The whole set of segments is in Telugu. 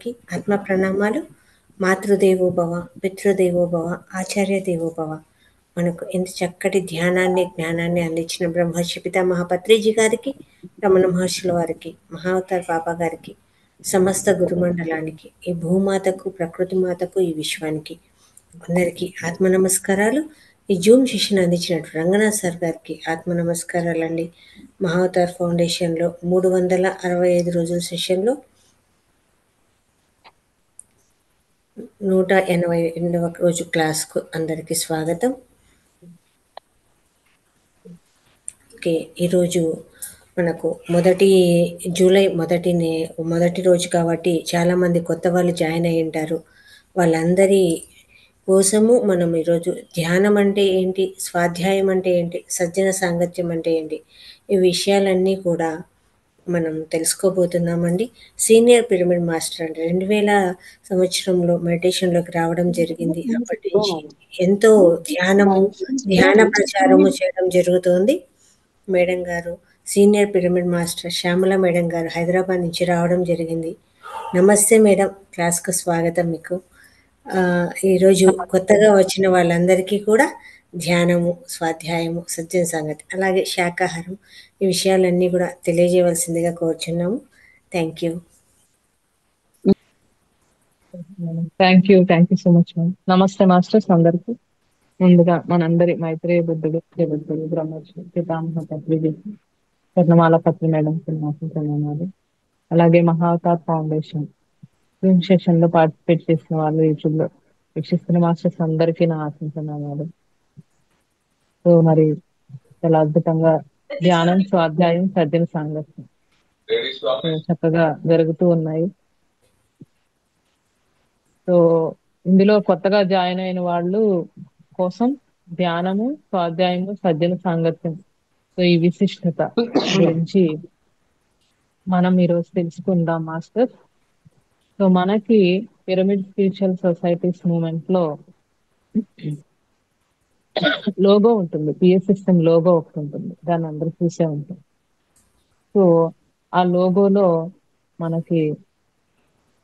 అందరికీ ఆత్మ ప్రణామాలు. మాతృదేవోభవ, పితృదేవోభవ, ఆచార్య దేవోభవ. మనకు ఎంత చక్కటి ధ్యానాన్ని, జ్ఞానాన్ని అందించిన బ్రహ్మర్షి పితామహ పత్రిజీ గారికి, రమణ మహర్షుల వారికి, మహావతార్ బాబా గారికి, సమస్త గురుమండలానికి, ఈ భూమాతకు, ప్రకృతి మాతకు, ఈ విశ్వానికి అందరికీ ఆత్మ నమస్కారాలు. ఈ జూమ్ సెషన్ అందించినట్టు రంగనాథ్ సార్ గారికి ఆత్మ నమస్కారాలండి. మహావతార్ ఫౌండేషన్లో 365 రోజుల సెషన్లో 188వ రోజు క్లాస్కు అందరికీ స్వాగతం. ఓకే, ఈరోజు మనకు జూలై మొదటి రోజు కాబట్టి చాలామంది కొత్త వాళ్ళు జాయిన్ అయి ఉంటారు. వాళ్ళందరి కోసము మనం ఈరోజు ధ్యానం అంటే ఏంటి, స్వాధ్యాయం అంటే ఏంటి, సజ్జన సాంగత్యం అంటే ఏంటి, ఈ విషయాలన్నీ కూడా మనం తెలుసుకోబోతున్నామండి. సీనియర్ పిరమిడ్ మాస్టర్ అంటే 2000 సంవత్సరంలో మెడిటేషన్లోకి రావడం జరిగింది. అప్పటి నుంచి ఎంతో ధ్యాన ప్రచారము చేయడం జరుగుతోంది. మేడం గారు, senior pyramid master Shyamala madam గారు హైదరాబాద్ నుంచి రావడం జరిగింది. నమస్తే మేడం, క్లాస్కు స్వాగతం మీకు. ఈరోజు కొత్తగా వచ్చిన వాళ్ళందరికీ కూడా ధ్యానము, స్వాధ్యాయము, సజ్జన సంగతి, అలాగే శాకాహారం, ఈ విషయాలన్నీ కూడా తెలియజేయవలసిందిగా కోరుచున్నాము. Thank you. Thank you so much ma'am. నమస్తే మాస్టర్స్ అందరికి. ముందుగా మనందరి మైత్రేయ బుద్ధుడు, జగద్గురు బ్రహ్మర్షి పితామహ పత్రిజీ, స్వర్ణమాల పత్రి మేడం ప్రణామాలు. అలాగే మహావతార్ ఫౌండేషన్ జూమ్ సెషన్ లో పార్టిసిపేట్ చేసిన వాళ్ళు, యూట్యూబ్ లో వీక్షిస్తున్న మాస్టర్స్ అందరికీ నా ఆశించనాలు. సో మరి చాలా అద్భుతంగా ధ్యానం, స్వాధ్యాయం, సజ్జన సాంగత్యం చక్కగా జరుగుతూ ఉన్నాయి. సో ఇందులో కొత్తగా జాయిన్ అయిన వాళ్ళు కోసం ధ్యానము, స్వాధ్యాయము, సజ్జన సాంగత్యం, సో ఈ విశిష్టత గురించి మనం ఈరోజు తెలుసుకుందాం మాస్టర్. సో మనకి పిరమిడ్ స్పిరిచువల్ సొసైటీస్ మూవ్మెంట్ లో లోగో ఉంటుంది, పిఎస్ఎస్ఎం లోగో ఒకటి ఉంటుంది, దాన్ని అందరూ చూసే ఉంటుంది. సో ఆ లోగోలో మనకి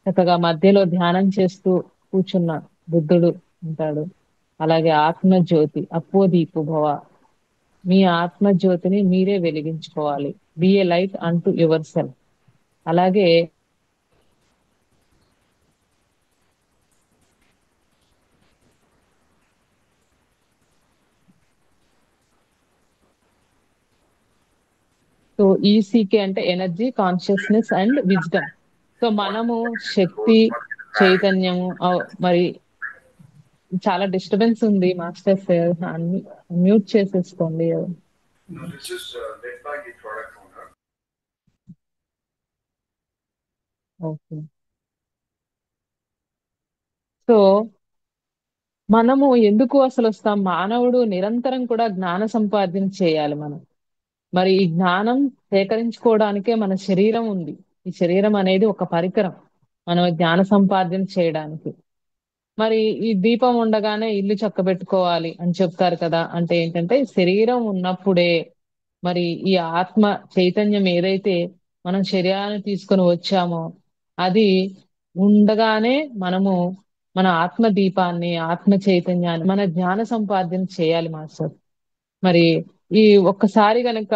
చక్కగా మధ్యలో ధ్యానం చేస్తూ కూర్చున్న బుద్ధుడు ఉంటాడు. అలాగే ఆత్మజ్యోతి, అపోదీపు భవ, మీ ఆత్మజ్యోతిని మీరే వెలిగించుకోవాలి, బి ఏ లైట్ అంటూ యువర్ సెల్ఫ్. అలాగే సో ఈసీకే అంటే energy, consciousness and wisdom. So మనము శక్తి, చైతన్యము, మరి చాలా డిస్టర్బెన్స్ ఉంది మాస్టర్స్, మ్యూట్ చేసేసుకోండి. ఓకే. సో మనము ఎందుకు అసలు వస్తాం? మానవుడు నిరంతరం కూడా జ్ఞాన సంపాదన చేయాలి మనం. మరి ఈ జ్ఞానం సేకరించుకోవడానికే మన శరీరం ఉంది. ఈ శరీరం అనేది ఒక పరికరం మనం జ్ఞాన సంపాదన చేయడానికి. మరి ఈ దీపం ఉండగానే ఇల్లు చక్కబెట్టుకోవాలి అని చెప్తారు కదా. అంటే ఏంటంటే శరీరం ఉన్నప్పుడే మరి ఈ ఆత్మ చైతన్యం ఏదైతే మనం శరీరాన్ని తీసుకొని వచ్చామో అది ఉండగానే మనము మన ఆత్మ దీపాన్ని, ఆత్మ చైతన్యాన్ని, మన జ్ఞాన సంపాదన చేయాలి మాస్టర్. మరి ఈ ఒక్కసారి గనక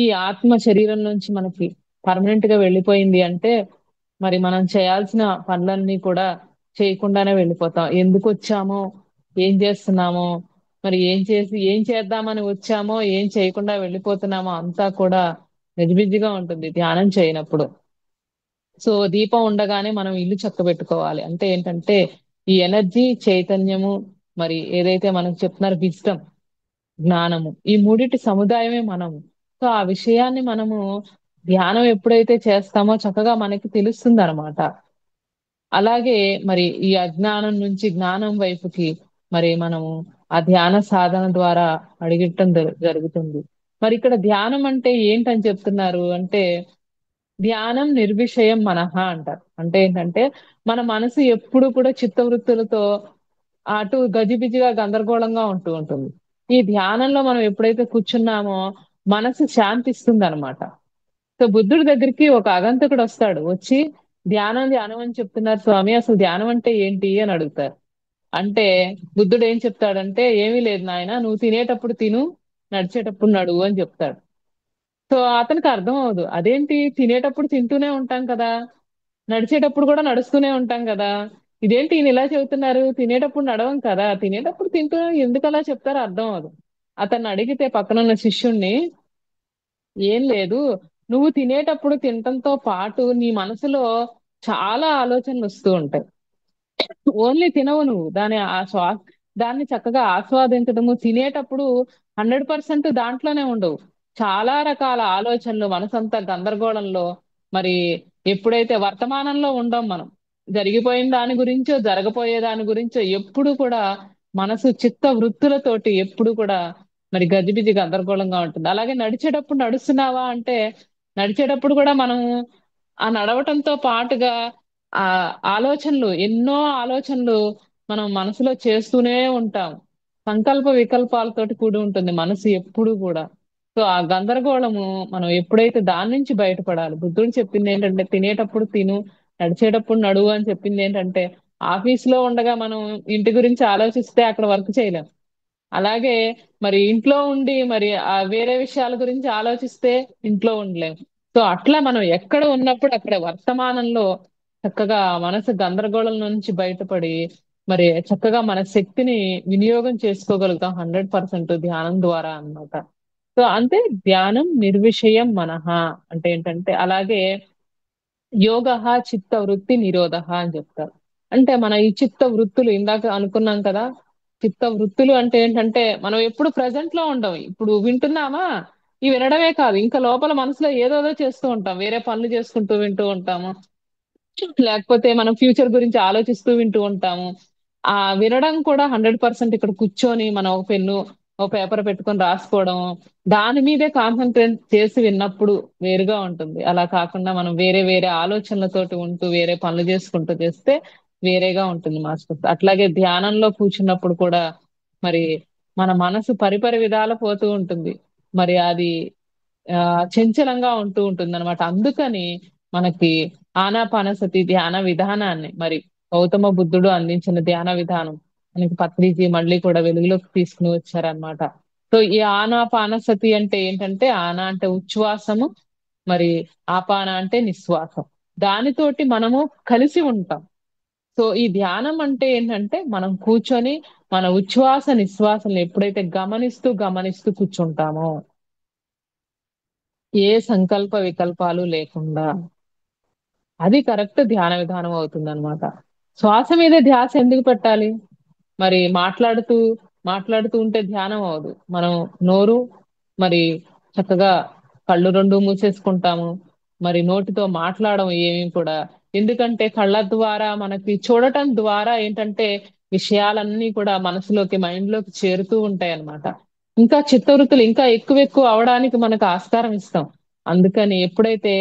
ఈ ఆత్మ శరీరం నుంచి మనకి పర్మనెంట్ గా వెళ్ళిపోయింది అంటే మరి మనం చేయాల్సిన పనులన్నీ కూడా చేయకుండానే వెళ్ళిపోతాం. ఎందుకు వచ్చామో, ఏం చేస్తున్నామో, మరి ఏం చేద్దామని వచ్చామో, ఏం చేయకుండా వెళ్ళిపోతున్నామో అంతా కూడా గజిబిజిగా ఉంటుంది ధ్యానం చేయనప్పుడు. సో దీపం ఉండగానే మనం ఇల్లు చక్కబెట్టుకోవాలి. అంటే ఏంటంటే ఈ ఎనర్జీ, చైతన్యము, మరి ఏదైతే మనకు చెప్తున్నారు విజ్డమ్, జ్ఞానము, ఈ మూడిటి సముదాయమే మనము. సో ఆ విషయాన్ని మనము ధ్యానం ఎప్పుడైతే చేస్తామో చక్కగా మనకి తెలుస్తుంది అనమాట. అలాగే మరి ఈ అజ్ఞానం నుంచి జ్ఞానం వైపుకి మరి మనము ఆ ధ్యాన సాధన ద్వారా అడిగటం జరుగుతుంది. మరి ఇక్కడ ధ్యానం అంటే ఏంటని చెప్తున్నారు అంటే ధ్యానం నిర్విషయం మనహ అంటారు. అంటే ఏంటంటే మన మనసు ఎప్పుడు కూడా చిత్తవృత్తులతో అటు గజిబిజిగా గందరగోళంగా ఉంటూ ఉంటుంది. ఈ ధ్యానంలో మనం ఎప్పుడైతే కూర్చున్నామో మనసు శాంతిస్తుంది అనమాట. సో బుద్ధుడి దగ్గరికి ఒక ఆగంతకుడు వస్తాడు. వచ్చి ధ్యానం ధ్యానం అని చెప్తున్నారు స్వామి, అసలు ధ్యానం అంటే ఏంటి అని అడుగుతారు. అంటే బుద్ధుడు ఏం చెప్తాడంటే, ఏమీ లేదు నాయన, నువ్వు తినేటప్పుడు తిను, నడిచేటప్పుడు నడువు అని చెప్తాడు. సో అతనికి అర్థం అవదు, అదేంటి తినేటప్పుడు తింటూనే ఉంటాం కదా, నడిచేటప్పుడు కూడా నడుస్తూనే ఉంటాం కదా, ఇదేంటి ఈయన ఇలా చెబుతున్నారు, తినేటప్పుడు నడవం కదా, తినేటప్పుడు తింటూ ఎందుకు అలా చెప్తారో అర్థం అవదు. అతన్ని అడిగితే పక్కనున్న శిష్యుణ్ణి, ఏం లేదు, నువ్వు తినేటప్పుడు తినటంతో పాటు నీ మనసులో చాలా ఆలోచనలు వస్తూ ఉంటాయి. ఓన్లీ తినవు నువ్వు, దాన్ని చక్కగా ఆస్వాదించడము, తినేటప్పుడు 100% దాంట్లోనే ఉండవు. చాలా రకాల ఆలోచనలు, మనసంతా గందరగోళంలో, మరి ఎప్పుడైతే వర్తమానంలో ఉండం మనం, జరిగిపోయిన దాని గురించో జరగబోయే దాని గురించో ఎప్పుడు కూడా మనసు చిత్త వృత్తులతోటి ఎప్పుడు కూడా మరి గజిబిజి గందరగోళంగా ఉంటుంది. అలాగే నడిచేటప్పుడు నడుస్తున్నావా అంటే, నడిచేటప్పుడు కూడా మనం ఆ నడవటంతో పాటుగా ఆ ఆలోచనలు, ఎన్నో ఆలోచనలు మనం మనసులో చేస్తూనే ఉంటాం. సంకల్ప వికల్పాలతోటి కూడి ఉంటుంది మనసు ఎప్పుడు కూడా. సో ఆ గందరగోళము, మనం ఎప్పుడైతే దాని నుంచి బయటపడాలి. బుద్ధుడు చెప్పింది ఏంటంటే, తినేటప్పుడు తిను, నడిచేటప్పుడు నడువు అని చెప్పింది ఏంటంటే, ఆఫీస్ లో ఉండగా మనం ఇంటి గురించి ఆలోచిస్తే అక్కడ వర్క్ చేయలేం. అలాగే మరి ఇంట్లో ఉండి మరి ఆ వేరే విషయాల గురించి ఆలోచిస్తే ఇంట్లో ఉండలేం. సో అట్లా మనం ఎక్కడ ఉన్నప్పుడు అక్కడ వర్తమానంలో చక్కగా మనసు గందరగోళం నుంచి బయటపడి మరి చక్కగా మన శక్తిని వినియోగం చేసుకోగలుగుతాం 100% ధ్యానం ద్వారా అన్నమాట. సో అంతే, ధ్యానం నిర్విషయం మనహ అంటే ఏంటంటే, అలాగే యోగ చిత్త వృత్తి నిరోధ అని చెప్తారు. అంటే మన ఈ చిత్త వృత్తులు ఇందాక అనుకున్నాం కదా, చిత్త వృత్తులు అంటే ఏంటంటే, మనం ఎప్పుడు ప్రజెంట్ లో ఉండం. ఇప్పుడు వింటున్నామా, ఈ వినడమే కాదు, ఇంకా లోపల మనసులో ఏదోదో చేస్తూ ఉంటాం, వేరే పనులు చేసుకుంటూ వింటూ ఉంటాము, లేకపోతే మనం ఫ్యూచర్ గురించి ఆలోచిస్తూ వింటూ ఉంటాము. ఆ వినడం కూడా 100% ఇక్కడ కూర్చొని మనం ఒక పెన్ను, ఒక పేపర్ పెట్టుకొని రాసుకోవడం, దాని మీదే కాన్సన్ట్రేట్ చేసి విన్నప్పుడు వేరుగా ఉంటుంది. అలా కాకుండా మనం వేరే వేరే ఆలోచనలతోటి ఉంటూ వేరే పనులు చేసుకుంటూ చేస్తే వేరేగా ఉంటుంది మాస్టర్. అట్లాగే ధ్యానంలో కూర్చున్నప్పుడు కూడా మరి మన మనసు పరిపరి విధాల పోతూ ఉంటుంది. మరి అది ఆ చంచలంగా ఉంటూ ఉంటుంది అనమాట. అందుకని మనకి ఆనాపానసతి ధ్యాన విధానాన్ని మరి గౌతమ బుద్ధుడు అందించిన ధ్యాన విధానం మనకి పత్రిజీ మళ్ళీ కూడా వెలుగులోకి తీసుకుని వచ్చారనమాట. సో ఈ ఆనాపానసతి అంటే ఏంటంటే, ఆనా అంటే ఉచ్ఛ్వాసము, మరి ఆపాన అంటే నిశ్వాసం, దానితోటి మనము కలిసి ఉంటాం. సో ఈ ధ్యానం అంటే ఏంటంటే, మనం కూర్చొని మన ఉచ్ఛ్వాస నిశ్వాసాలను ఎప్పుడైతే గమనిస్తూ గమనిస్తూ కూర్చుంటామో, ఏ సంకల్ప వికల్పాలు లేకుండా, అది కరెక్ట్ ధ్యాన విధానం అవుతుంది అనమాట. శ్వాస మీద ధ్యాస ఎందుకు పెట్టాలి? మరి మాట్లాడుతూ ఉంటే ధ్యానం అవదు. మనం నోరు మరి చక్కగా కళ్ళు రెండు మూసేసుకుంటాము. మరి నోటితో మాట్లాడడం ఏమి కూడా, ఎందుకంటే కళ్ళ ద్వారా మనకి చూడటం ద్వారా ఏంటంటే విషయాలన్నీ కూడా మనసులోకి, మైండ్ లోకి చేరుతూ ఉంటాయి అన్నమాట. ఇంకా చిత్తవృత్తులు ఇంకా ఎక్కువ ఎక్కువ అవడానికి మనకు ఆస్కారం ఇస్తాం. అందుకని ఎప్పుడైతే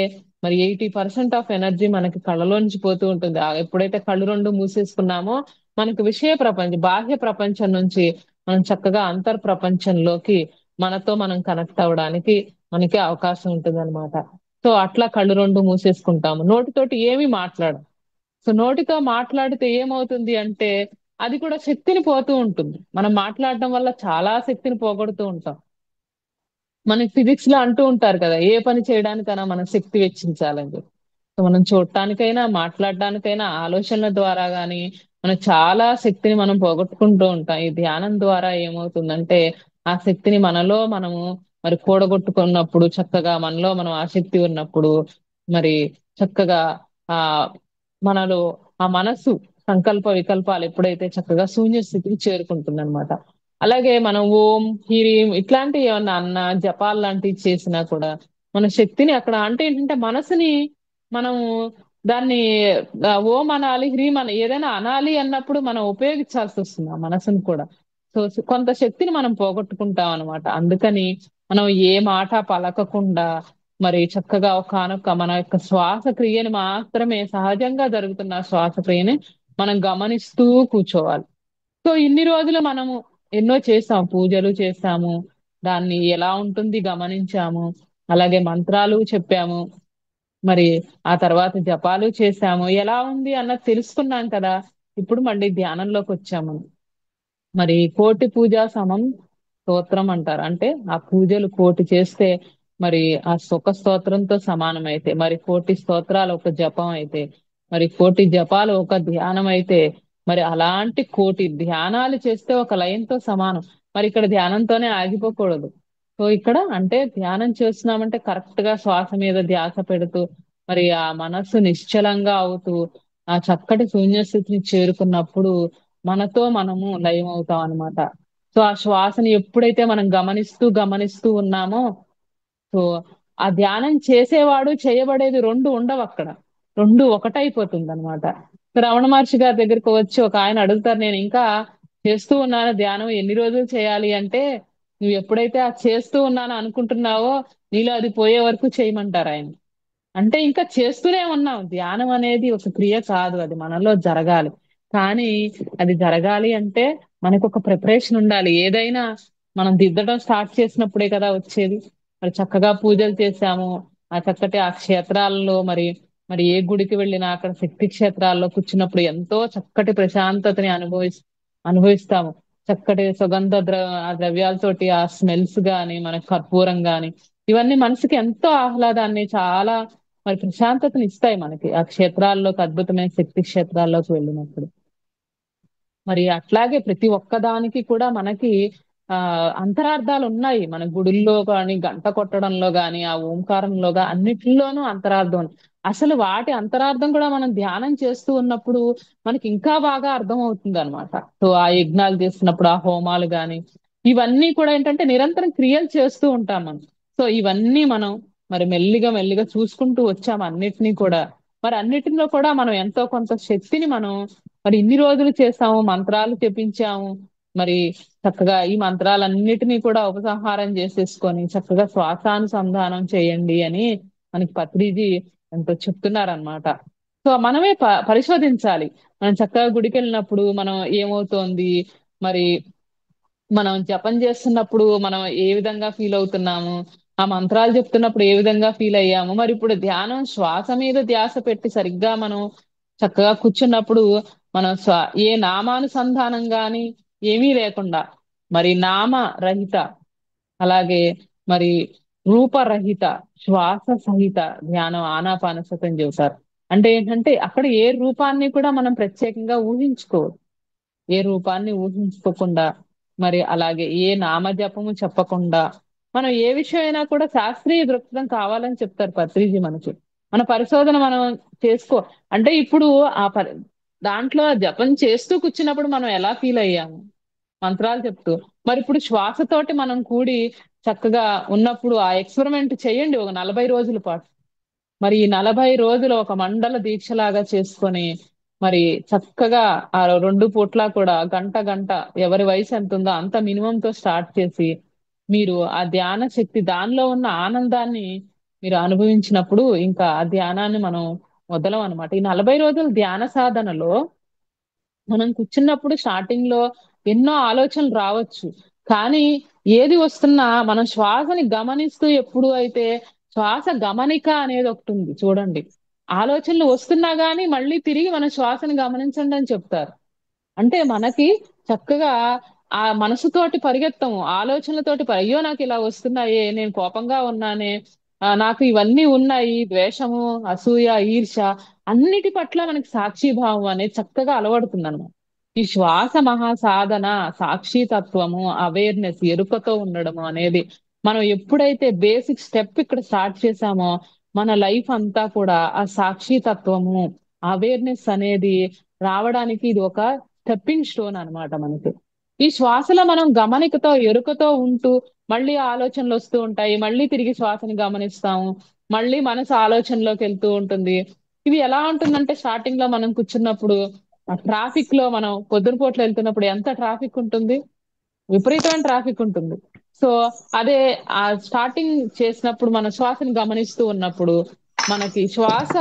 మరి 80% ఆఫ్ ఎనర్జీ మనకి కళ్ళలోంచి పోతూ ఉంటుంది, ఎప్పుడైతే కళ్ళు రెండు మూసేసుకున్నామో మనకు విషయ ప్రపంచం, బాహ్య ప్రపంచం నుంచి మనం చక్కగా అంతర్ ప్రపంచంలోకి మనతో మనం కనెక్ట్ అవ్వడానికి మనకి అవకాశం ఉంటుంది అనమాట. సో అట్లా కళ్ళు రెండు మూసేసుకుంటాము, నోటితోటి ఏమీ మాట్లాడం. సో నోటితో మాట్లాడితే ఏమవుతుంది అంటే, అది కూడా శక్తిని పోతూ ఉంటుంది. మనం మాట్లాడడం వల్ల చాలా శక్తిని పోగొడుతూ ఉంటాం. మనకి ఫిజిక్స్ లో అంటూ ఉంటారు కదా, ఏ పని చేయడానికైనా మనం శక్తి వెచ్చించాలని చెప్పి. సో మనం చూడటానికైనా, మాట్లాడడానికైనా, ఆలోచనల ద్వారా గాని మనం చాలా శక్తిని మనం పోగొట్టుకుంటూ ఉంటాం. ఈ ధ్యానం ద్వారా ఏమవుతుందంటే, ఆ శక్తిని మనలో మనము మరి కూడగొట్టుకున్నప్పుడు, చక్కగా మనలో మనం ఆ శక్తి ఉన్నప్పుడు మరి చక్కగా ఆ మనలో ఆ మనస్సు సంకల్ప వికల్పాలు ఎప్పుడైతే చక్కగా శూన్య స్థితికి చేరుకుంటుంది అనమాట. అలాగే మనం ఓం, హ్రీం ఇట్లాంటివి ఏమన్నా అన్నా, జపాలు లాంటివి చేసినా కూడా మన శక్తిని అక్కడ, అంటే ఏంటంటే మనసుని మనము దాన్ని ఓం అనాలి, హ్రీం అని ఏదైనా అనాలి అన్నప్పుడు మనం ఉపయోగించాల్సి వస్తుంది ఆ మనసుని కూడా. సో కొంత శక్తిని మనం పోగొట్టుకుంటాం అనమాట. అందుకని మనం ఏ మాట పలకకుండా మరి చక్కగా ఒకానొక మన యొక్క శ్వాసక్రియని మాత్రమే, సహజంగా జరుగుతున్న శ్వాసక్రియని మనం గమనిస్తూ కూర్చోవాలి. సో ఇన్ని రోజులు మనము ఎన్నో చేసాం, పూజలు చేసాము, దాన్ని ఎలా ఉంటుంది గమనించాము, అలాగే మంత్రాలు చెప్పాము, మరి ఆ తర్వాత జపాలు చేశాము. ఎలా ఉంది అన్నది తెలుసుకున్నాం కదా. ఇప్పుడు మళ్ళీ ధ్యానంలోకి వచ్చాము. మరి కోటి పూజ సమం స్తోత్రం అంటారు. అంటే ఆ పూజలు కోటి చేస్తే మరి ఆ సుఖ స్తోత్రంతో సమానం అయితే, మరి కోటి స్తోత్రాలు ఒక జపం అయితే, మరి కోటి జపాలు ఒక ధ్యానం అయితే, మరి అలాంటి కోటి ధ్యానాలు చేస్తే ఒక లయంతో సమానం. మరి ఇక్కడ ధ్యానంతోనే ఆగిపోకూడదు. సో ఇక్కడ అంటే ధ్యానం చేస్తున్నామంటే కరెక్ట్ గా శ్వాస మీద ధ్యాస పెడుతూ మరి ఆ మనస్సు నిశ్చలంగా అవుతూ ఆ చక్కటి శూన్య స్థితిని చేరుకున్నప్పుడు మనతో మనము లయం అవుతాం అన్నమాట. సో ఆ శ్వాసని ఎప్పుడైతే మనం గమనిస్తూ ఉన్నామో, సో ఆ ధ్యానం చేసేవాడు చేయబడేది రెండు ఉండవు అక్కడ. రెండు ఒకటైపోతుంది అనమాట. రమణ మహర్షి గారి దగ్గరికి వచ్చి ఒక ఆయన అడుగుతారు, నేను ఇంకా చేస్తూ ఉన్నాను ధ్యానం, ఎన్ని రోజులు చేయాలి అంటే, నువ్వు ఎప్పుడైతే ఆ చేస్తూ ఉన్నాను అనుకుంటున్నావో నీలో అది పోయే వరకు చేయమంటారు ఆయన. అంటే ఇంకా చేస్తూనే ఉన్నాం. ధ్యానం అనేది ఒక క్రియ కాదు, అది మనలో జరగాలి. కానీ అది జరగాలి అంటే మనకు ఒక ప్రిపరేషన్ ఉండాలి. ఏదైనా మనం దిద్దడం స్టార్ట్ చేసినప్పుడే కదా వచ్చేది. మరి చక్కగా పూజలు చేశాము. ఆ చక్కటి ఆ క్షేత్రాలలో మరి మరి ఏ గుడికి వెళ్ళినా అక్కడ శక్తి క్షేత్రాల్లో కూర్చున్నప్పుడు ఎంతో చక్కటి ప్రశాంతతని అనుభవిస్తాము. చక్కటి ఆ ద్రవ్యాలతోటి ఆ స్మెల్స్ గాని మన కర్పూరం గాని ఇవన్నీ మనసుకి ఎంతో ఆహ్లాదాన్ని, చాలా మరి ప్రశాంతతని ఇస్తాయి మనకి ఆ క్షేత్రాల్లోకి, అద్భుతమైన శక్తి క్షేత్రాల్లోకి వెళ్ళినప్పుడు. మరి అట్లాగే ప్రతి ఒక్కదానికి కూడా మనకి ఆ అంతరార్థాలు ఉన్నాయి. మన గుడుల్లో గాని, గంట కొట్టడంలో గాని, ఆ ఓంకారంలో గాని అన్నిటిలోనూ అంతరార్థం ఉంది. అసలు వాటి అంతరార్థం కూడా మనం ధ్యానం చేస్తూ ఉన్నప్పుడు మనకి ఇంకా బాగా అర్థం అవుతుంది అనమాట. సో ఆ యజ్ఞాలు చేస్తున్నప్పుడు ఆ హోమాలు గాని ఇవన్నీ కూడా ఏంటంటే నిరంతరం క్రియలు చేస్తూ ఉంటాం మనం. సో ఇవన్నీ మనం మరి మెల్లిగా మెల్లిగా చూసుకుంటూ వచ్చాము అన్నిటినీ కూడా. మరి అన్నిటిలో కూడా మనం ఎంతో కొంత శక్తిని మనం మరి ఇన్ని రోజులు చేసాము, మంత్రాలు చెప్పించాము. మరి చక్కగా ఈ మంత్రాలన్నిటినీ కూడా ఉపసంహారం చేసేసుకొని చక్కగా శ్వాసానుసంధానం చేయండి అని మనకి పత్రిజీ ఎంతో చెప్తున్నారనమాట. సో మనమే పరిశోధించాలి. మనం చక్కగా గుడికి వెళ్ళినప్పుడు మనం ఏమవుతోంది, మరి మనం జపం చేస్తున్నప్పుడు మనం ఏ విధంగా ఫీల్ అవుతున్నాము, ఆ మంత్రాలు చెప్తున్నప్పుడు ఏ విధంగా ఫీల్ అయ్యాము, మరి ఇప్పుడు ధ్యానం శ్వాస మీద ధ్యాస పెట్టి సరిగ్గా మనం చక్కగా కూర్చున్నప్పుడు మనం ఏ నామానుసంధానం గాని ఏమీ లేకుండా మరి నామ రహిత, అలాగే మరి రూపరహిత శ్వాస సహిత ధ్యానం ఆనాపానసతి అని చెబుతారు. అంటే ఏంటంటే అక్కడ ఏ రూపాన్ని కూడా మనం ప్రత్యేకంగా ఊహించుకోవద్దు. ఏ రూపాన్ని ఊహించుకోకుండా మరి అలాగే ఏ నామజపము చెప్పకుండా మనం ఏ విషయం అయినా కూడా శాస్త్రీయ దృక్పథం కావాలని చెప్తారు పత్రిజీ మనకి. మన పరిశోధన మనం చేసుకో అంటే ఇప్పుడు ఆ దాంట్లో జపం చేస్తూ కూర్చున్నప్పుడు మనం ఎలా ఫీల్ అయ్యాము మంత్రాలు చెప్తూ, మరి ఇప్పుడు శ్వాసతోటి మనం కూడి చక్కగా ఉన్నప్పుడు ఆ ఎక్స్పెరిమెంట్ చేయండి ఒక 40 రోజుల పాటు. మరి ఈ 40 రోజులు ఒక మండల దీక్షలాగా చేసుకొని మరి చక్కగా ఆ 2 పూట్ల కూడా గంట గంట ఎవరి వయసు ఎంత ఉందో అంత మినిమం తో స్టార్ట్ చేసి మీరు ఆ ధ్యాన శక్తి దానిలో ఉన్న ఆనందాన్ని మీరు అనుభవించినప్పుడు ఇంకా ఆ ధ్యానాన్ని మనం వదలం అనమాట. ఈ 40 రోజుల ధ్యాన సాధనలో మనం కూర్చున్నప్పుడు స్టార్టింగ్ లో ఎన్నో ఆలోచనలు రావచ్చు. కానీ ఏది వస్తున్నా మనం శ్వాసని గమనిస్తూ ఎప్పుడు అయితే శ్వాస గమనిక అనేది ఒకటి ఉంది చూడండి. ఆలోచనలు వస్తున్నా గానీ మళ్ళీ తిరిగి మన శ్వాసని గమనించండి అని చెప్తారు. అంటే మనకి చక్కగా ఆ మనసుతోటి పరిగెత్తము, ఆలోచనలతోటి అయ్యో నాకు ఇలా వస్తున్నాయే, నేను కోపంగా ఉన్నానే, నాకు ఇవన్నీ ఉన్నాయి, ద్వేషము, అసూయ, ఈర్ష్య, అన్నిటి పట్ల మనకి సాక్షిభావం అనేది చక్కగా అలవడుతుంది అనమాట. ఈ శ్వాస మహా సాధన, సాక్షి తత్వము, అవేర్నెస్, ఎరుకతో ఉండడము అనేది మనం ఎప్పుడైతే బేసిక్ స్టెప్ ఇక్కడ స్టార్ట్ చేసామో మన లైఫ్ అంతా కూడా ఆ సాక్షి తత్వము, అవేర్నెస్ అనేది రావడానికి ఇది ఒక స్టెప్పింగ్ స్టోన్ అన్నమాట మనకి. ఈ శ్వాసలో మనం గమనికతో ఎరుకతో ఉంటూ మళ్ళీ ఆలోచనలు వస్తూ ఉంటాయి, మళ్ళీ తిరిగి శ్వాసని గమనిస్తాము, మళ్ళీ మనసు ఆలోచనలోకి వెళ్తూ ఉంటుంది. ఇవి ఎలా ఉంటుందంటే స్టార్టింగ్ లో మనం కూర్చున్నప్పుడు ఆ ట్రాఫిక్ లో మనం పొద్దునపూట్ల వెళ్తున్నప్పుడు ఎంత ట్రాఫిక్ ఉంటుంది, విపరీతమైన ట్రాఫిక్ ఉంటుంది. సో అదే ఆ స్టార్టింగ్ చేసినప్పుడు మన శ్వాసని గమనిస్తూ ఉన్నప్పుడు మనకి శ్వాస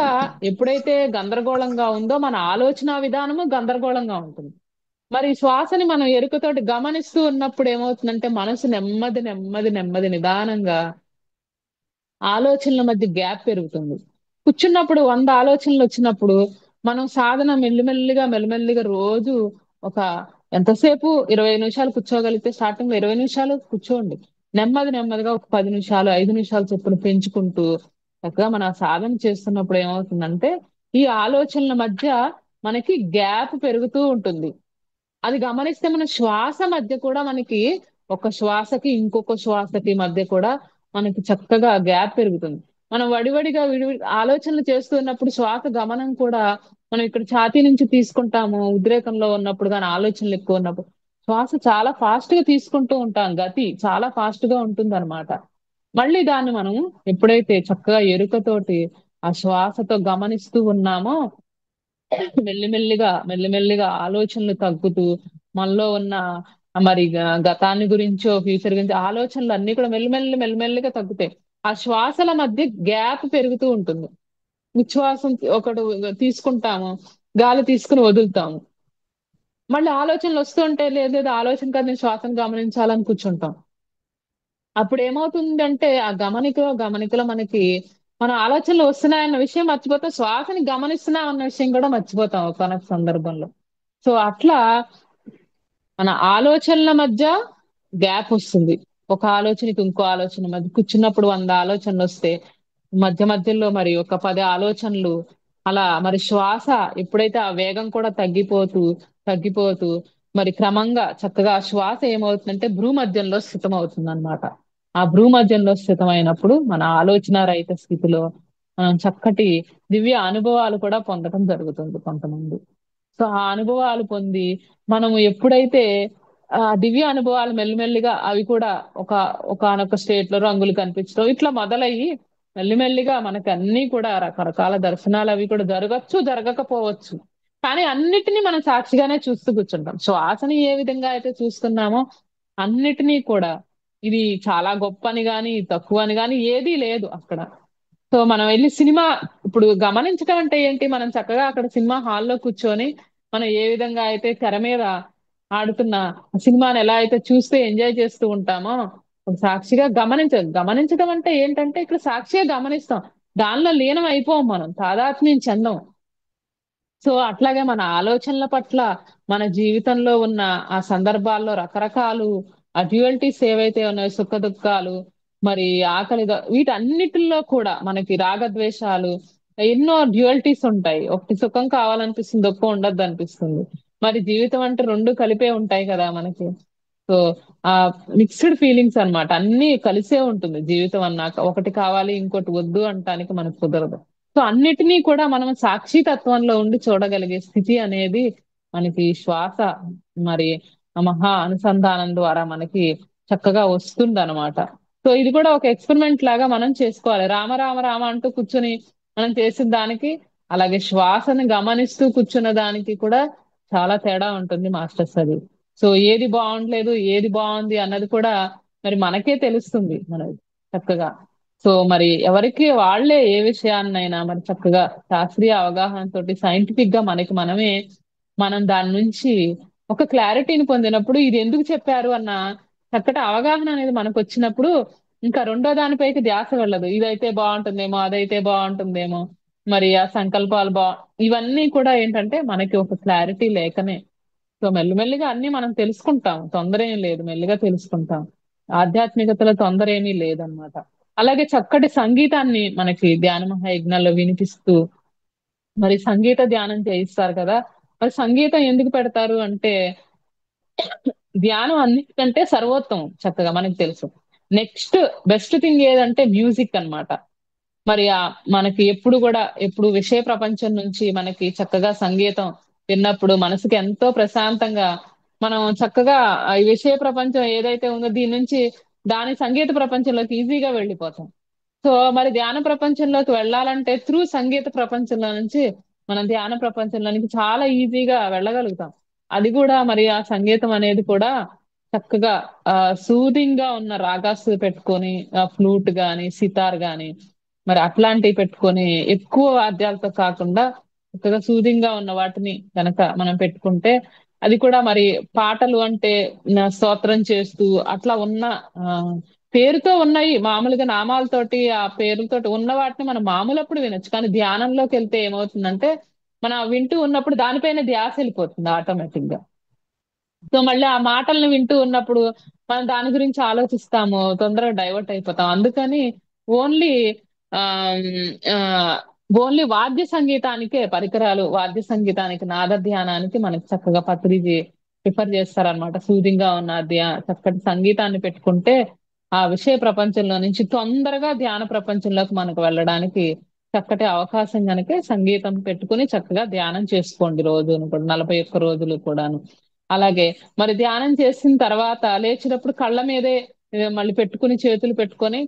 ఎప్పుడైతే గందరగోళంగా ఉందో మన ఆలోచన విధానము గందరగోళంగా ఉంటుంది. మరి శ్వాసని మనం ఎరుకతోటి గమనిస్తూ ఉన్నప్పుడు ఏమవుతుందంటే మనసు నెమ్మది నెమ్మది నెమ్మది నిదానంగా ఆలోచనల మధ్య గ్యాప్ పెరుగుతుంది. కూర్చున్నప్పుడు 100 ఆలోచనలు వచ్చినప్పుడు మనం సాధన మెల్లిమెల్లిగా మెల్లిమెల్లిగా రోజు ఒక ఎంతసేపు 20 నిమిషాలు కూర్చోగలిగితే స్టార్టింగ్ లో 20 నిమిషాలు కూర్చోండి. నెమ్మది నెమ్మదిగా ఒక 10 నిమిషాలు 5 నిమిషాలు చొప్పున పెంచుకుంటూ చక్కగా మన సాధన చేస్తున్నప్పుడు ఏమవుతుందంటే ఈ ఆలోచనల మధ్య మనకి గ్యాప్ పెరుగుతూ ఉంటుంది. అది గమనిస్తే మన శ్వాస మధ్య కూడా మనకి ఒక శ్వాసకి ఇంకొక శ్వాసకి మధ్య కూడా మనకి చక్కగా గ్యాప్ పెరుగుతుంది. మనం వడివడిగా విడివిడి ఆలోచనలు చేస్తున్నప్పుడు శ్వాస గమనం కూడా మనం ఇక్కడ ఛాతీ నుంచి తీసుకుంటాము ఉద్రేకంలో ఉన్నప్పుడు కానీ ఆలోచనలు ఎక్కువ ఉన్నప్పుడు శ్వాస చాలా ఫాస్ట్ గా తీసుకుంటూ ఉంటాం. గతి చాలా ఫాస్ట్ గా ఉంటుంది అనమాట. మళ్ళీ దాన్ని మనం ఎప్పుడైతే చక్కగా ఎరుకతోటి ఆ శ్వాసతో గమనిస్తూ ఉన్నామో మెల్లిమెల్లిగా మెల్లిమెల్లిగా ఆలోచనలు తగ్గుతూ మనలో ఉన్న మరి గతాన్ని గురించో ఫ్యూచర్ గురించి ఆలోచనలు అన్ని కూడా మెల్లిమెల్లిగా తగ్గుతాయి. ఆ శ్వాసల మధ్య గ్యాప్ పెరుగుతూ ఉంటుంది. ఉచ్ఛ్వాసం ఒకటి తీసుకుంటాము, గాలి తీసుకుని వదులుతాము, మళ్ళీ ఆలోచనలు వస్తుంటే లేదేదో ఆలోచన కాదు నేను శ్వాసను గమనించాలని కూర్చుంటాం. అప్పుడు ఏమవుతుందంటే ఆ గమనికలో మనకి మన ఆలోచనలు వస్తున్నాయన్న విషయం మర్చిపోతాం, శ్వాసని గమనిస్తున్నాం అన్న విషయం కూడా మర్చిపోతాం ఒక సందర్భంలో. సో అట్లా మన ఆలోచనల మధ్య గ్యాప్ వస్తుంది. ఒక ఆలోచనకి ఇంకో ఆలోచన మధ్య కూర్చున్నప్పుడు 100 ఆలోచనలు వస్తే మధ్య మధ్యలో మరి ఒక 10 ఆలోచనలు అలా మరి శ్వాస ఎప్పుడైతే ఆ వేగం కూడా తగ్గిపోతూ మరి క్రమంగా చక్కగా ఆ శ్వాస ఏమవుతుందంటే భ్రూమధ్యంలో స్థితం అవుతుంది అనమాట. ఆ భ్రూమధ్యంలో స్థితమైనప్పుడు మన ఆలోచన రహిత స్థితిలో మనం చక్కటి దివ్య అనుభవాలు కూడా పొందడం జరుగుతుంది కొంతమంది. సో ఆ అనుభవాలు పొంది మనము ఎప్పుడైతే ఆ దివ్య అనుభవాలు మెల్లిమెల్లిగా అవి కూడా ఒక ఒకానొక స్టేట్ లో రంగులు కనిపించడం ఇట్లా మొదలయ్యి మెల్లిమెల్లిగా మనకి అన్ని కూడా రకరకాల దర్శనాలు అవి కూడా జరగచ్చు జరగకపోవచ్చు. కానీ అన్నిటినీ మనం సాక్షిగానే చూస్తూ కూర్చుంటాం. శ్వాసని ఏ విధంగా అయితే చూస్తున్నామో అన్నిటినీ కూడా ఇది చాలా గొప్ప అని గాని తక్కువ అని గాని ఏదీ లేదు అక్కడ. సో మనం వెళ్ళి సినిమా ఇప్పుడు గమనించడం అంటే ఏంటి, మనం చక్కగా అక్కడ సినిమా హాల్లో కూర్చొని మనం ఏ విధంగా అయితే తెర మీద ఆడుతున్న సినిమాని ఎలా అయితే చూస్తూ ఎంజాయ్ చేస్తూ ఉంటామో ఒక సాక్షిగా గమనించడం అంటే ఏంటంటే ఇక్కడ సాక్షిగా గమనిస్తాం, దానిలో లీనం అయిపోం, మనం తాదాత్మ్యం చెందం. సో అట్లాగే మన ఆలోచనల పట్ల మన జీవితంలో ఉన్న ఆ సందర్భాల్లో రకరకాలు ఆ డ్యూయల్టీస్ ఏవైతే ఉన్నాయో సుఖ దుఃఖాలు మరి వీటన్నిటిలో కూడా మనకి రాగద్వేషాలు ఎన్నో డ్యూయల్టీస్ ఉంటాయి. ఒకటి సుఖం కావాలనిపిస్తుంది, దుఃఖం ఉండద్దు అనిపిస్తుంది. మరి జీవితం అంటే రెండు కలిపే ఉంటాయి కదా మనకి. సో ఆ మిక్స్డ్ ఫీలింగ్స్ అన్నమాట, అన్ని కలిసే ఉంటుంది జీవితం అన్నాక. ఒకటి కావాలి ఇంకోటి వద్దు అంటానికి మనకు కుదరదు. సో అన్నిటినీ కూడా మనం సాక్షి తత్వంలో ఉండి చూడగలిగే స్థితి అనేది మనకి శ్వాస మరి ఆ మహా అనుసంధానం ద్వారా మనకి చక్కగా వస్తుంది అనమాట. సో ఇది కూడా ఒక ఎక్స్పెరిమెంట్ లాగా మనం చేసుకోవాలి. రామ రామ రామ అంటూ కూర్చుని మనం చేసిన దానికి అలాగే శ్వాసను గమనిస్తూ కూర్చున్న దానికి కూడా చాలా తేడా ఉంటుంది మాస్టర్స్. అది సో ఏది బాగుండలేదు ఏది బాగుంది అన్నది కూడా మరి మనకే తెలుస్తుంది మనది చక్కగా. సో మరి ఎవరికి వాళ్ళే ఏ విషయాన్నైనా మరి చక్కగా శాస్త్రీయ అవగాహన తోటి సైంటిఫిక్ గా మనం దాని నుంచి ఒక క్లారిటీని పొందినప్పుడు ఇది ఎందుకు చెప్పారు అన్న చక్కటి అవగాహన అనేది మనకు వచ్చినప్పుడు ఇంకా రెండో దానిపైకి ధ్యాస వెళ్ళదు. ఇదైతే బాగుంటుందేమో అదైతే బాగుంటుందేమో మరి ఆ సంకల్పాలు ఇవన్నీ కూడా ఏంటంటే మనకి ఒక క్లారిటీ లేకనే. సో మెల్లిమెల్లిగా అన్ని మనం తెలుసుకుంటాం, తొందర ఏం లేదు, మెల్లిగా తెలుసుకుంటాం. ఆధ్యాత్మికతలో తొందర ఏమీ లేదనమాట. అలాగే చక్కటి సంగీతాన్ని మనకి ధ్యాన మహాయజ్ఞాల్లో వినిపిస్తూ మరి సంగీత ధ్యానం చేయిస్తారు కదా. మరి సంగీతం ఎందుకు పెడతారు అంటే ధ్యానం అన్నిటికంటే సర్వోత్తమం చక్కగా మనకి తెలుసు. నెక్స్ట్ బెస్ట్ థింగ్ ఏదంటే మ్యూజిక్ అన్నమాట. మరి మనకి ఎప్పుడు విషయ ప్రపంచం నుంచి మనకి చక్కగా సంగీతం విన్నప్పుడు మనసుకి ఎంతో ప్రశాంతంగా మనం చక్కగా ఈ విషయ ప్రపంచం ఏదైతే ఉందో దీని నుంచి దాని సంగీత ప్రపంచంలోకి ఈజీగా వెళ్ళిపోతాం. సో మరి ధ్యాన ప్రపంచంలోకి వెళ్ళాలంటే త్రూ సంగీత ప్రపంచంలో నుంచి మనం ధ్యాన ప్రపంచంలోనికి చాలా ఈజీగా వెళ్ళగలుగుతాం. అది కూడా మరి ఆ సంగీతం అనేది కూడా చక్కగా సూదింగ్ గా ఉన్న రాగాస్ పెట్టుకొని ఫ్లూట్ గాని సితార్ గాని మరి అట్లాంటివి పెట్టుకొని ఎక్కువ వాద్యాలతో కాకుండా చక్కగా సూదింగ్ గా ఉన్న వాటిని కనుక మనం పెట్టుకుంటే అది కూడా మరి పాటలు అంటే స్తోత్రం చేస్తూ అట్లా ఉన్న పేరుతో ఉన్నాయి మామూలుగా నామాలతోటి ఆ పేర్లతోటి ఉన్న వాటిని మనం మామూలప్పుడు వినొచ్చు. కానీ ధ్యానంలోకి వెళ్తే ఏమవుతుందంటే మనం వింటూ ఉన్నప్పుడు దానిపైన ధ్యాస వెళ్ళిపోతుంది ఆటోమేటిక్ గా. సో మళ్ళీ ఆ మాటల్ని వింటూ ఉన్నప్పుడు మనం దాని గురించి ఆలోచిస్తాము, తొందరగా డైవర్ట్ అయిపోతాం. అందుకని ఓన్లీ ఆ ఆ, ఓన్లీ వాద్య సంగీతానికే పరికరాలు, వాద్య సంగీతానికి, నాద ధ్యానానికి మనకి చక్కగా పత్రిజీ ప్రిఫర్ చేస్తారనమాట. సూదింగ్ గా ఉన్న చక్కటి సంగీతాన్ని పెట్టుకుంటే ఆ విషయ ప్రపంచంలో నుంచి తొందరగా ధ్యాన ప్రపంచంలోకి మనకు వెళ్ళడానికి చక్కటి అవకాశం కనుక సంగీతం పెట్టుకుని చక్కగా ధ్యానం చేసుకోండి రోజును కూడా, 41 రోజులు కూడాను. అలాగే మరి ధ్యానం చేసిన తర్వాత లేచినప్పుడు కళ్ళ మీదే మళ్ళీ పెట్టుకుని, చేతులు పెట్టుకొని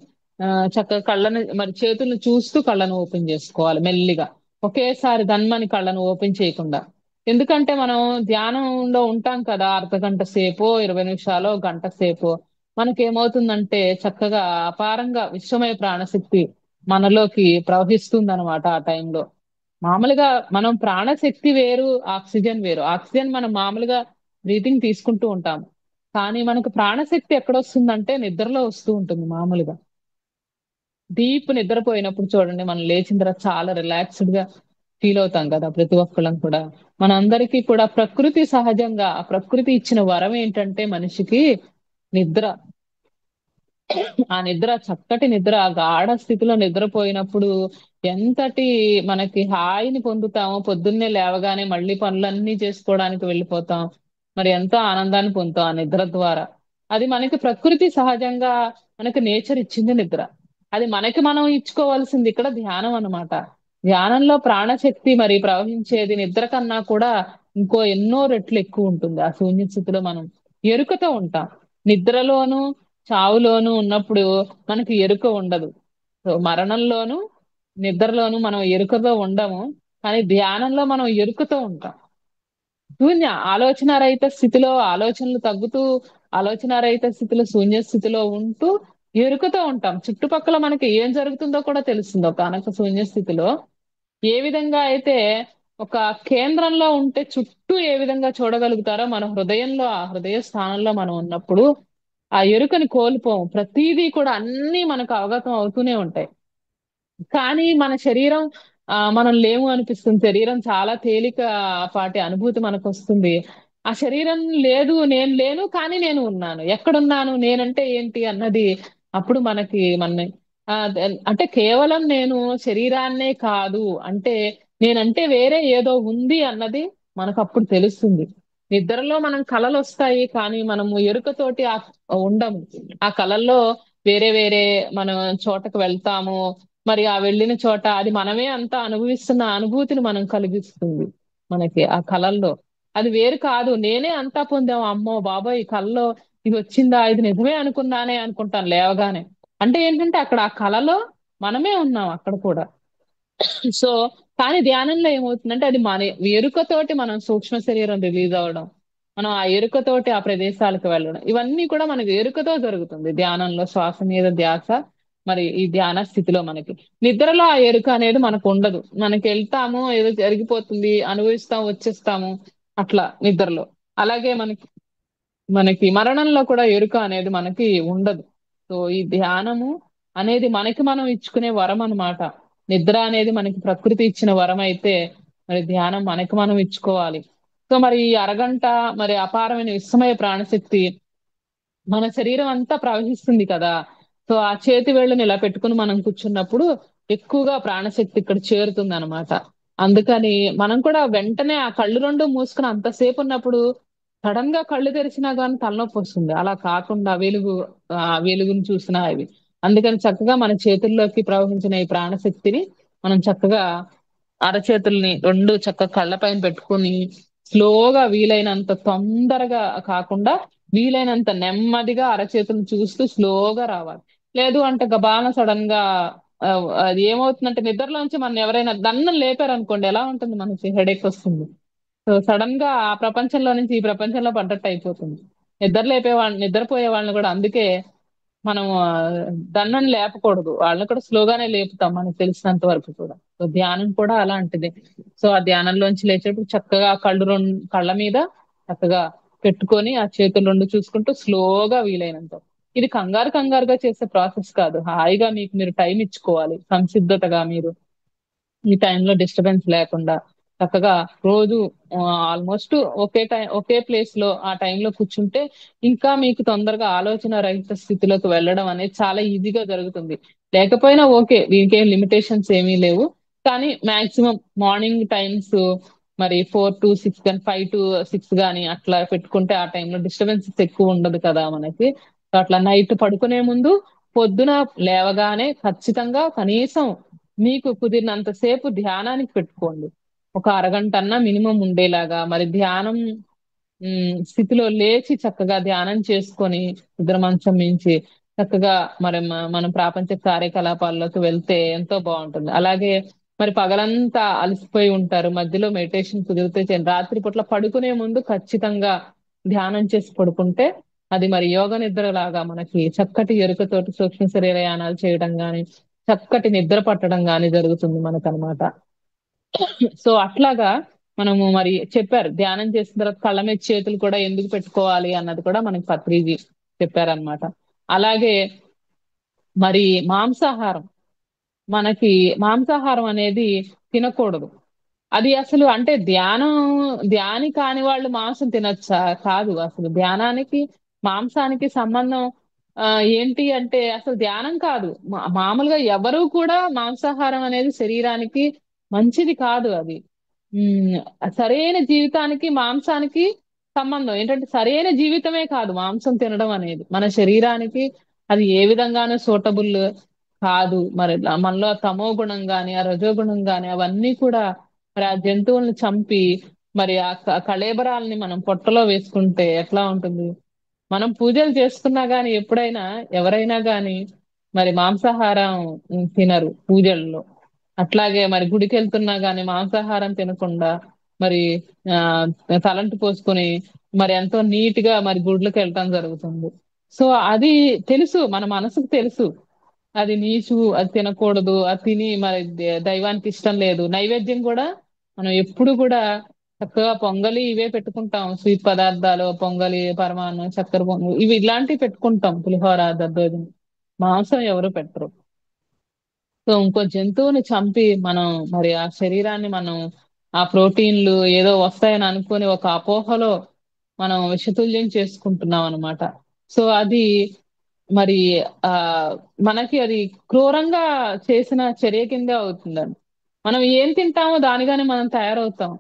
చక్కగా కళ్ళని మరి చేతులను చూస్తూ కళ్ళను ఓపెన్ చేసుకోవాలి మెల్లిగా. ఒకేసారి ధన్మని కళ్ళను ఓపెన్ చేయకుండా. ఎందుకంటే మనం ధ్యానంలో ఉంటాం కదా, అర్ధ గంట సేపో 20 నిమిషాలు గంట సేపో, మనకేమవుతుందంటే చక్కగా అపారంగా విశ్వమయ ప్రాణశక్తి మనలోకి ప్రవహిస్తుంది అనమాట ఆ టైంలో. మామూలుగా మనం ప్రాణశక్తి వేరు, ఆక్సిజన్ వేరు. ఆక్సిజన్ మనం మామూలుగా బ్రీతింగ్ తీసుకుంటూ ఉంటాం. కానీ మనకు ప్రాణశక్తి ఎక్కడొస్తుందంటే నిద్రలో వస్తూ ఉంటుంది మామూలుగా. డీప్ నిద్రపోయినప్పుడు చూడండి, మనం లేచిన తర్వాత చాలా రిలాక్స్డ్ గా ఫీల్ అవుతాం కదా ప్రతి ఒక్కళ్ళం కూడా. మనందరికీ కూడా ప్రకృతి సహజంగా, ఆ ప్రకృతి ఇచ్చిన వరం ఏంటంటే మనిషికి నిద్ర. ఆ నిద్ర, చక్కటి నిద్ర, ఆ గాఢ స్థితిలో నిద్రపోయినప్పుడు ఎంతటి మనకి హాయిని పొందుతామో, పొద్దున్నే లేవగానే మళ్ళీ పనులన్నీ చేసుకోవడానికి వెళ్ళిపోతాం. మరి ఎంతో ఆనందాన్ని పొందుతాం ఆ నిద్ర ద్వారా. అది మనకి ప్రకృతి సహజంగా మనకి నేచర్ ఇచ్చింది నిద్ర. అది మనకి మనం ఇచ్చుకోవాల్సింది ఇక్కడ ధ్యానం అన్నమాట. ధ్యానంలో ప్రాణశక్తి మరి ప్రవహించేది నిద్ర కన్నా కూడా ఇంకో ఎన్నో రెట్లు ఎక్కువ ఉంటుంది. ఆ శూన్య స్థితిలో మనం ఎరుకతో ఉంటాం. నిద్రలోను చావులోను ఉన్నప్పుడు మనకి ఎరుక ఉండదు. సో మరణంలోను నిద్రలోను మనం ఎరుకతో ఉండము. కానీ ధ్యానంలో మనం ఎరుకతో ఉంటాం. శూన్య ఆలోచన రహిత స్థితిలో ఆలోచనలు తగ్గుతూ, ఆలోచన రహిత స్థితిలో శూన్య స్థితిలో ఉంటూ ఎరుకతో ఉంటాం. చుట్టుపక్కల మనకి ఏం జరుగుతుందో కూడా తెలుస్తుంది ఒకనొక శూన్య స్థితిలో. ఏ విధంగా అయితే ఒక కేంద్రంలో ఉంటే చుట్టూ ఏ విధంగా చూడగలుగుతారో, మన హృదయంలో, ఆ హృదయ స్థానంలో మనం ఉన్నప్పుడు ఆ ఎరుకని కోల్పోం. ప్రతిదీ కూడా అన్నీ మనకు అవగతం అవుతూనే ఉంటాయి. కానీ మన శరీరం మనం లేము అనిపిస్తుంది. శరీరం చాలా తేలిక పాటి అనుభూతి మనకు వస్తుంది. ఆ శరీరం లేదు, నేను లేను, కానీ నేను ఉన్నాను. ఎక్కడున్నాను, నేనంటే ఏంటి అన్నది అప్పుడు మనకి అంటే కేవలం నేను శరీరాన్నే కాదు, అంటే నేనంటే వేరే ఏదో ఉంది అన్నది మనకు అప్పుడు తెలుస్తుంది. నిద్రలో మనం కలలు వస్తాయి, కానీ మనము ఎరుకతోటి ఉండము. ఆ కలల్లో వేరే వేరే మనం చోటకు వెళ్తాము. మరి ఆ వెళ్ళిన చోట అది మనమే అంతా అనుభవిస్తున్న అనుభూతిని మనం కలిగిస్తుంది మనకి ఆ కళల్లో. అది వేరు కాదు, నేనే అంతా పొందాం, అమ్మో బాబోయ్ ఈ కళలో ఇది వచ్చిందా, ఇది నిజమే అనుకున్నానే అనుకుంటాను లేవగానే. అంటే ఏంటంటే అక్కడ ఆ కళలో మనమే ఉన్నాం అక్కడ కూడా. సో కానీ ధ్యానంలో ఏమవుతుందంటే అది మన ఎరుకతోటి మనం సూక్ష్మ శరీరం రిలీజ్ అవ్వడం, మనం ఆ ఎరుకతోటి ఆ ప్రదేశాలకు వెళ్ళడం, ఇవన్నీ కూడా మనకి ఎరుకతో జరుగుతుంది ధ్యానంలో. శ్వాస మీద ధ్యాస మరి ఈ ధ్యాన స్థితిలో మనకి. నిద్రలో ఆ ఎరుక అనేది మనకు ఉండదు. మనకి వెళ్తాము, ఏదో జరిగిపోతుంది, అనుభవిస్తాం, వచ్చేస్తాము అట్లా నిద్రలో. అలాగే మనకి మనకి మరణంలో కూడా ఎరుక అనేది మనకి ఉండదు. సో ఈ ధ్యానము అనేది మనకి మనం ఇచ్చుకునే వరం అన్నమాట. నిద్ర అనేది మనకి ప్రకృతి ఇచ్చిన వరం అయితే, మరి ధ్యానం మనకి మనం ఇచ్చుకోవాలి. సో మరి ఈ అరగంట మరి అపారమైన విస్మయ ప్రాణశక్తి మన శరీరం అంతా ప్రవహిస్తుంది కదా. సో ఆ చేతి వేళ్ళని ఇలా పెట్టుకుని మనం కూర్చున్నప్పుడు ఎక్కువగా ప్రాణశక్తి ఇక్కడ చేరుతుంది అనమాట. అందుకని మనం కూడా వెంటనే ఆ కళ్ళు రెండు మూసుకుని అంతసేపు ఉన్నప్పుడు సడన్ గా కళ్ళు తెరిచినా కానీ తలనొప్పి వస్తుంది. అలా కాకుండా వెలుగుని చూసినా ఇవి. అందుకని చక్కగా మన చేతుల్లోకి ప్రవహించిన ఈ ప్రాణశక్తిని మనం చక్కగా అరచేతుల్ని రెండు చక్కగా కళ్ళ పైన పెట్టుకుని స్లోగా, వీలైనంత తొందరగా కాకుండా వీలైనంత నెమ్మదిగా అరచేతులను చూస్తూ స్లోగా రావాలి. లేదు అంటే గబాన సడన్ గా ఆ, అది ఏమవుతుందంటే నిద్రలోంచి మనం ఎవరైనా దన్నం లేపారనుకోండి, ఎలా ఉంటుంది, మనకి హెడేక్ వస్తుంది. సో సడన్ గా ఆ ప్రపంచంలో నుంచి ఈ ప్రపంచంలో పడ్డట్టు అయిపోతుంది. నిద్రపోయే వాళ్ళని కూడా అందుకే మనం దన్నని లేపకూడదు. వాళ్ళని కూడా స్లోగానే లేపుతాం మనకు తెలిసినంత వరకు కూడా. సో ధ్యానం కూడా అలాంటిది. సో ఆ ధ్యానంలోంచి లేచేటప్పుడు చక్కగా కళ్ళ మీద చక్కగా పెట్టుకొని ఆ చేతులు రెండు చూసుకుంటూ స్లోగా వీలైనంత. ఇది కంగారు కంగారుగా చేసే ప్రాసెస్ కాదు. హాయిగా మీకు మీరు టైం ఇచ్చుకోవాలి, సంసిద్ధతగా మీరు ఈ టైంలో డిస్టర్బెన్స్ లేకుండా చక్కగా రోజు ఆల్మోస్ట్ ఒకే టైం ఒకే ప్లేస్ లో ఆ టైంలో కూర్చుంటే ఇంకా మీకు తొందరగా ఆలోచన రహిత స్థితిలోకి వెళ్ళడం అనేది చాలా ఈజీగా జరుగుతుంది. లేకపోయినా ఓకే, దీనికి ఏం లిమిటేషన్స్ ఏమీ లేవు. కానీ మాక్సిమం మార్నింగ్ టైమ్స్ మరి 4 to 6 కానీ 5 to 6 కానీ అట్లా పెట్టుకుంటే ఆ టైంలో డిస్టర్బెన్సెస్ ఎక్కువ ఉండదు కదా మనకి. సో అట్లా నైట్ పడుకునే ముందు పొద్దున లేవగానే ఖచ్చితంగా కనీసం మీకు కుదిరినంత సేపు ధ్యానానికి పెట్టుకోండి. ఒక అరగంట అన్నా మినిమం ఉండేలాగా మరి ధ్యానం స్థితిలో లేచి చక్కగా ధ్యానం చేసుకొని నిద్ర మంచం మించి చక్కగా మరి మనం ప్రాపంచ కార్యకలాపాల్లోకి వెళ్తే ఎంతో బాగుంటుంది. అలాగే మరి పగలంతా అలసిపోయి ఉంటారు, మధ్యలో మెడిటేషన్ కుదిరితే చేయండి. రాత్రి పూట్ల పడుకునే ముందు ఖచ్చితంగా ధ్యానం చేసి పడుకుంటే అది మరి యోగ నిద్ర లాగా మనకి చక్కటి ఎరుకతోటి సూక్ష్మ శరీరయానాలు చేయడం గాని చక్కటి నిద్ర పట్టడం గాని జరుగుతుంది మనకనమాట. సో అట్లాగా మనము మరి చెప్పారు, ధ్యానం చేసిన తర్వాత కళ్ళ మీద చేతులు కూడా ఎందుకు పెట్టుకోవాలి అన్నది కూడా మనకి పత్రిజీ చెప్పారనమాట. అలాగే మరి మాంసాహారం, మనకి మాంసాహారం అనేది తినకూడదు. అది అసలు అంటే ధ్యాని కాని వాళ్ళు మాంసం తినొచ్చా? కాదు. అసలు ధ్యానానికి మాంసానికి సంబంధం ఆ, ఏంటి అంటే అసలు ధ్యానం కాదు. మామూలుగా ఎవరు కూడా మాంసాహారం అనేది శరీరానికి మంచిది కాదు అది. ఉమ్, సరైన జీవితానికి మాంసానికి సంబంధం ఏంటంటే సరైన జీవితమే కాదు మాంసం తినడం అనేది మన శరీరానికి అది ఏ విధంగానూ సూటబుల్ కాదు. మరి మనలో ఆ తమో గుణం గాని ఆ రజో గుణం గాని అవన్నీ కూడా మరి ఆ జంతువుల్ని చంపి మరి ఆ కళేబరాల్ని మనం పొట్టలో వేసుకుంటే ఎట్లా ఉంటుంది? మనం పూజలు చేసుకున్నా గాని ఎప్పుడైనా ఎవరైనా గాని మరి మాంసాహారం తినరు పూజల్లో. అట్లాగే మరి గుడికి వెళ్తున్నా గాని మాంసాహారం తినకుండా మరి ఆ తలంటు పోసుకొని మరి ఎంతో నీట్ గా మరి గుడ్లకు వెళ్ళటం జరుగుతుంది. సో అది తెలుసు, మన మనసుకు తెలుసు అది నీచు, అది తినకూడదు, అది తిని మరి దైవానికి ఇష్టం లేదు. నైవేద్యం కూడా మనం ఎప్పుడు కూడా చక్కగా పొంగలి ఇవే పెట్టుకుంటాం, స్వీట్ పదార్థాలు పొంగలి పరమాన్నం చక్కెర పొంగలి ఇవి ఇలాంటివి పెట్టుకుంటాం, పులిహోర దద్దోజనం. మాంసం ఎవరు పెట్టరు. సో ఇంకో జంతువుని చంపి మనం మరి ఆ శరీరాన్ని మనం ఆ ప్రోటీన్లు ఏదో వస్తాయని అనుకుని ఒక అపోహలో మనం విషతుల్యం చేసుకుంటున్నాం అనమాట. సో అది మరి ఆ మనకి అది క్రూరంగా చేసిన చర్య కిందే అవుతుందండి. మనం ఏం తింటామో దానిగానే మనం తయారవుతాం.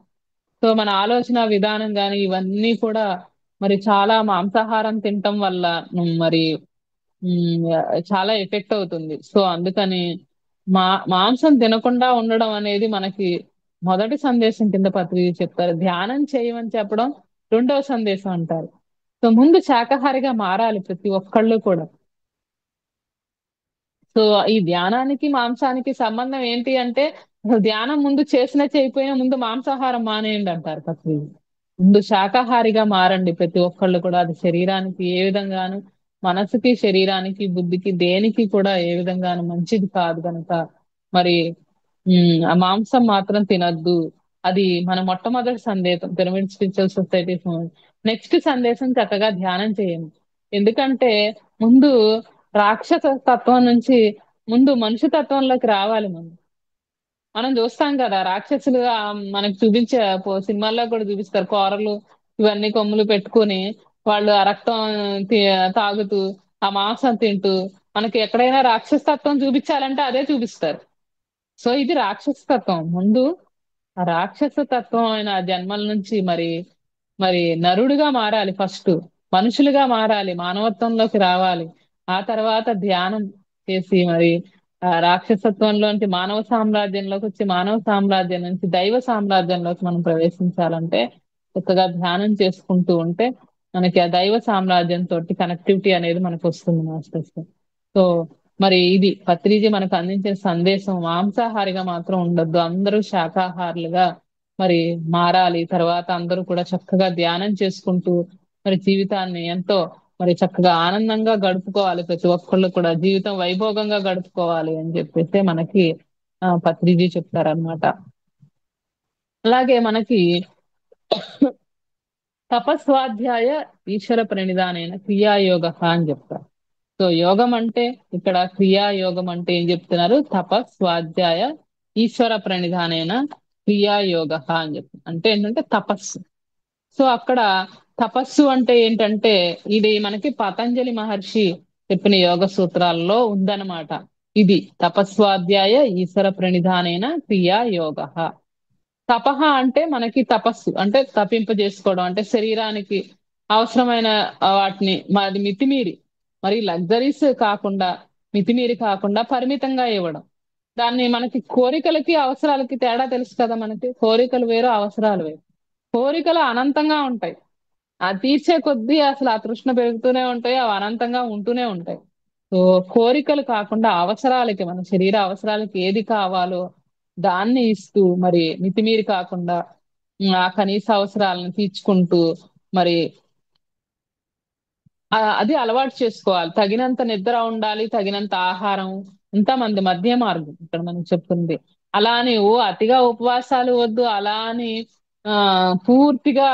సో మన ఆలోచన విధానం గాని ఇవన్నీ కూడా మరి చాలా మాంసాహారం తినటం వల్ల మరి ఉమ్, చాలా ఎఫెక్ట్ అవుతుంది. సో అందుకని మా మాంసం తినకుండా ఉండడం అనేది మనకి మొదటి సందేశం కింద పత్రిక చెప్తారు. ధ్యానం చేయమని చెప్పడం రెండవ సందేశం అంటారు. సో ముందు శాకాహారిగా మారాలి ప్రతి ఒక్కళ్ళు కూడా. సో ఈ ధ్యానానికి మాంసానికి సంబంధం ఏంటి అంటే అసలు ధ్యానం ముందు చేసినా చేయకపోయినా ముందు మాంసాహారం మానేయండి అంటారు పత్రిక. ముందు శాకాహారిగా మారండి ప్రతి ఒక్కళ్ళు కూడా. అది శరీరానికి ఏ విధంగాను, మనసుకి శరీరానికి బుద్ధికి దేనికి కూడా ఏ విధంగాను మంచిది కాదు కనుక మరి ఆ మాంసం మాత్రం తినద్దు. అది మన మొట్టమొదటి సందేశం పిరమిడ్ స్పిరిచువల్ సొసైటీ. నెక్స్ట్ సందేశం చక్కగా ధ్యానం చేయండి. ఎందుకంటే ముందు రాక్షస తత్వం నుంచి ముందు మనిషి తత్వంలోకి రావాలి మనం. మనం చూస్తాం కదా రాక్షసులు మనకు చూపించే సినిమాల్లో కూడా చూపిస్తారు, కోరలు ఇవన్నీ కొమ్ములు పెట్టుకొని వాళ్ళు ఆ రక్తం తి- తాగుతూ ఆ మాంసం తింటూ మనకి ఎక్కడైనా రాక్షస తత్వం చూపించాలంటే అదే చూపిస్తారు. సో ఇది రాక్షస తత్వం. ముందు ఆ రాక్షస తత్వం అయిన ఆ జన్మల నుంచి మరి మరి నరుడుగా మారాలి ఫస్ట్. మనుషులుగా మారాలి, మానవత్వంలోకి రావాలి. ఆ తర్వాత ధ్యానం చేసి మరి ఆ రాక్షసత్వంలోంచి మానవ సామ్రాజ్యంలోకి వచ్చి మానవ సామ్రాజ్యం నుంచి దైవ సామ్రాజ్యంలోకి మనం ప్రవేశించాలంటే చక్కగా ధ్యానం చేసుకుంటూ ఉంటే మనకి ఆ దైవ సామ్రాజ్యం తోటి కనెక్టివిటీ అనేది మనకు వస్తుంది మాస్టర్స్. సో మరి ఇది పత్రిజీ మనకు అందించిన సందేశం. మాంసాహారిగా మాత్రం ఉండొద్దు, అందరూ శాకాహారులుగా మరి మారాలి. తర్వాత అందరూ కూడా చక్కగా ధ్యానం చేసుకుంటూ మరి జీవితాన్ని ఎంతో మరి చక్కగా ఆనందంగా గడుపుకోవాలి. ప్రతి ఒక్కళ్ళు కూడా జీవితం వైభోగంగా గడుపుకోవాలి అని చెప్పేసి మనకి పత్రిజీ చెప్తారనమాట. అలాగే మనకి తపస్వాధ్యాయ ఈశ్వర ప్రణిధానైన క్రియాయోగ అని చెప్తారు. సో యోగం అంటే ఇక్కడ క్రియా యోగం అంటే ఏం చెప్తున్నారు? తప స్వాధ్యాయ ఈశ్వర ప్రణిధానైన క్రియా యోగ అని చెప్తున్నారు. అంటే ఏంటంటే తపస్సు. సో అక్కడ తపస్సు అంటే ఏంటంటే ఇది మనకి పతంజలి మహర్షి చెప్పిన యోగ సూత్రాల్లో ఉందన్నమాట. ఇది తపస్వాధ్యాయ ఈశ్వర ప్రణిధానైన క్రియా యోగ. తపహ అంటే మనకి తపస్సు అంటే తపింపజేసుకోవడం, అంటే శరీరానికి అవసరమైన వాటిని మాది మితిమీరి, మరి లగ్జరీస్ కాకుండా, మితిమీరి కాకుండా పరిమితంగా ఇవ్వడం. దాన్ని మనకి కోరికలకి అవసరాలకి తేడా తెలుసు కదా. మనకి కోరికలు వేరు, అవసరాలు వేరు. కోరికలు అనంతంగా ఉంటాయి. ఆ తీర్చే కొద్దీ అసలు ఆ తృష్ణ పెరుగుతూనే ఉంటాయి, అవి అనంతంగా ఉంటూనే ఉంటాయి. సో కోరికలు కాకుండా అవసరాలకి, మన శరీర అవసరాలకి ఏది కావాలో దాన్ని ఇస్తూ, మరి మితిమీరి కాకుండా ఆ కనీస అవసరాలను తీర్చుకుంటూ, మరి అది అలవాటు చేసుకోవాలి. తగినంత నిద్ర ఉండాలి, తగినంత ఆహారం, అంతా మంది మధ్య మార్గం ఇక్కడ మనం చెప్తుంది. అలా అని ఓ అతిగా ఉపవాసాలు వద్దు, అలా అని ఆ పూర్తిగా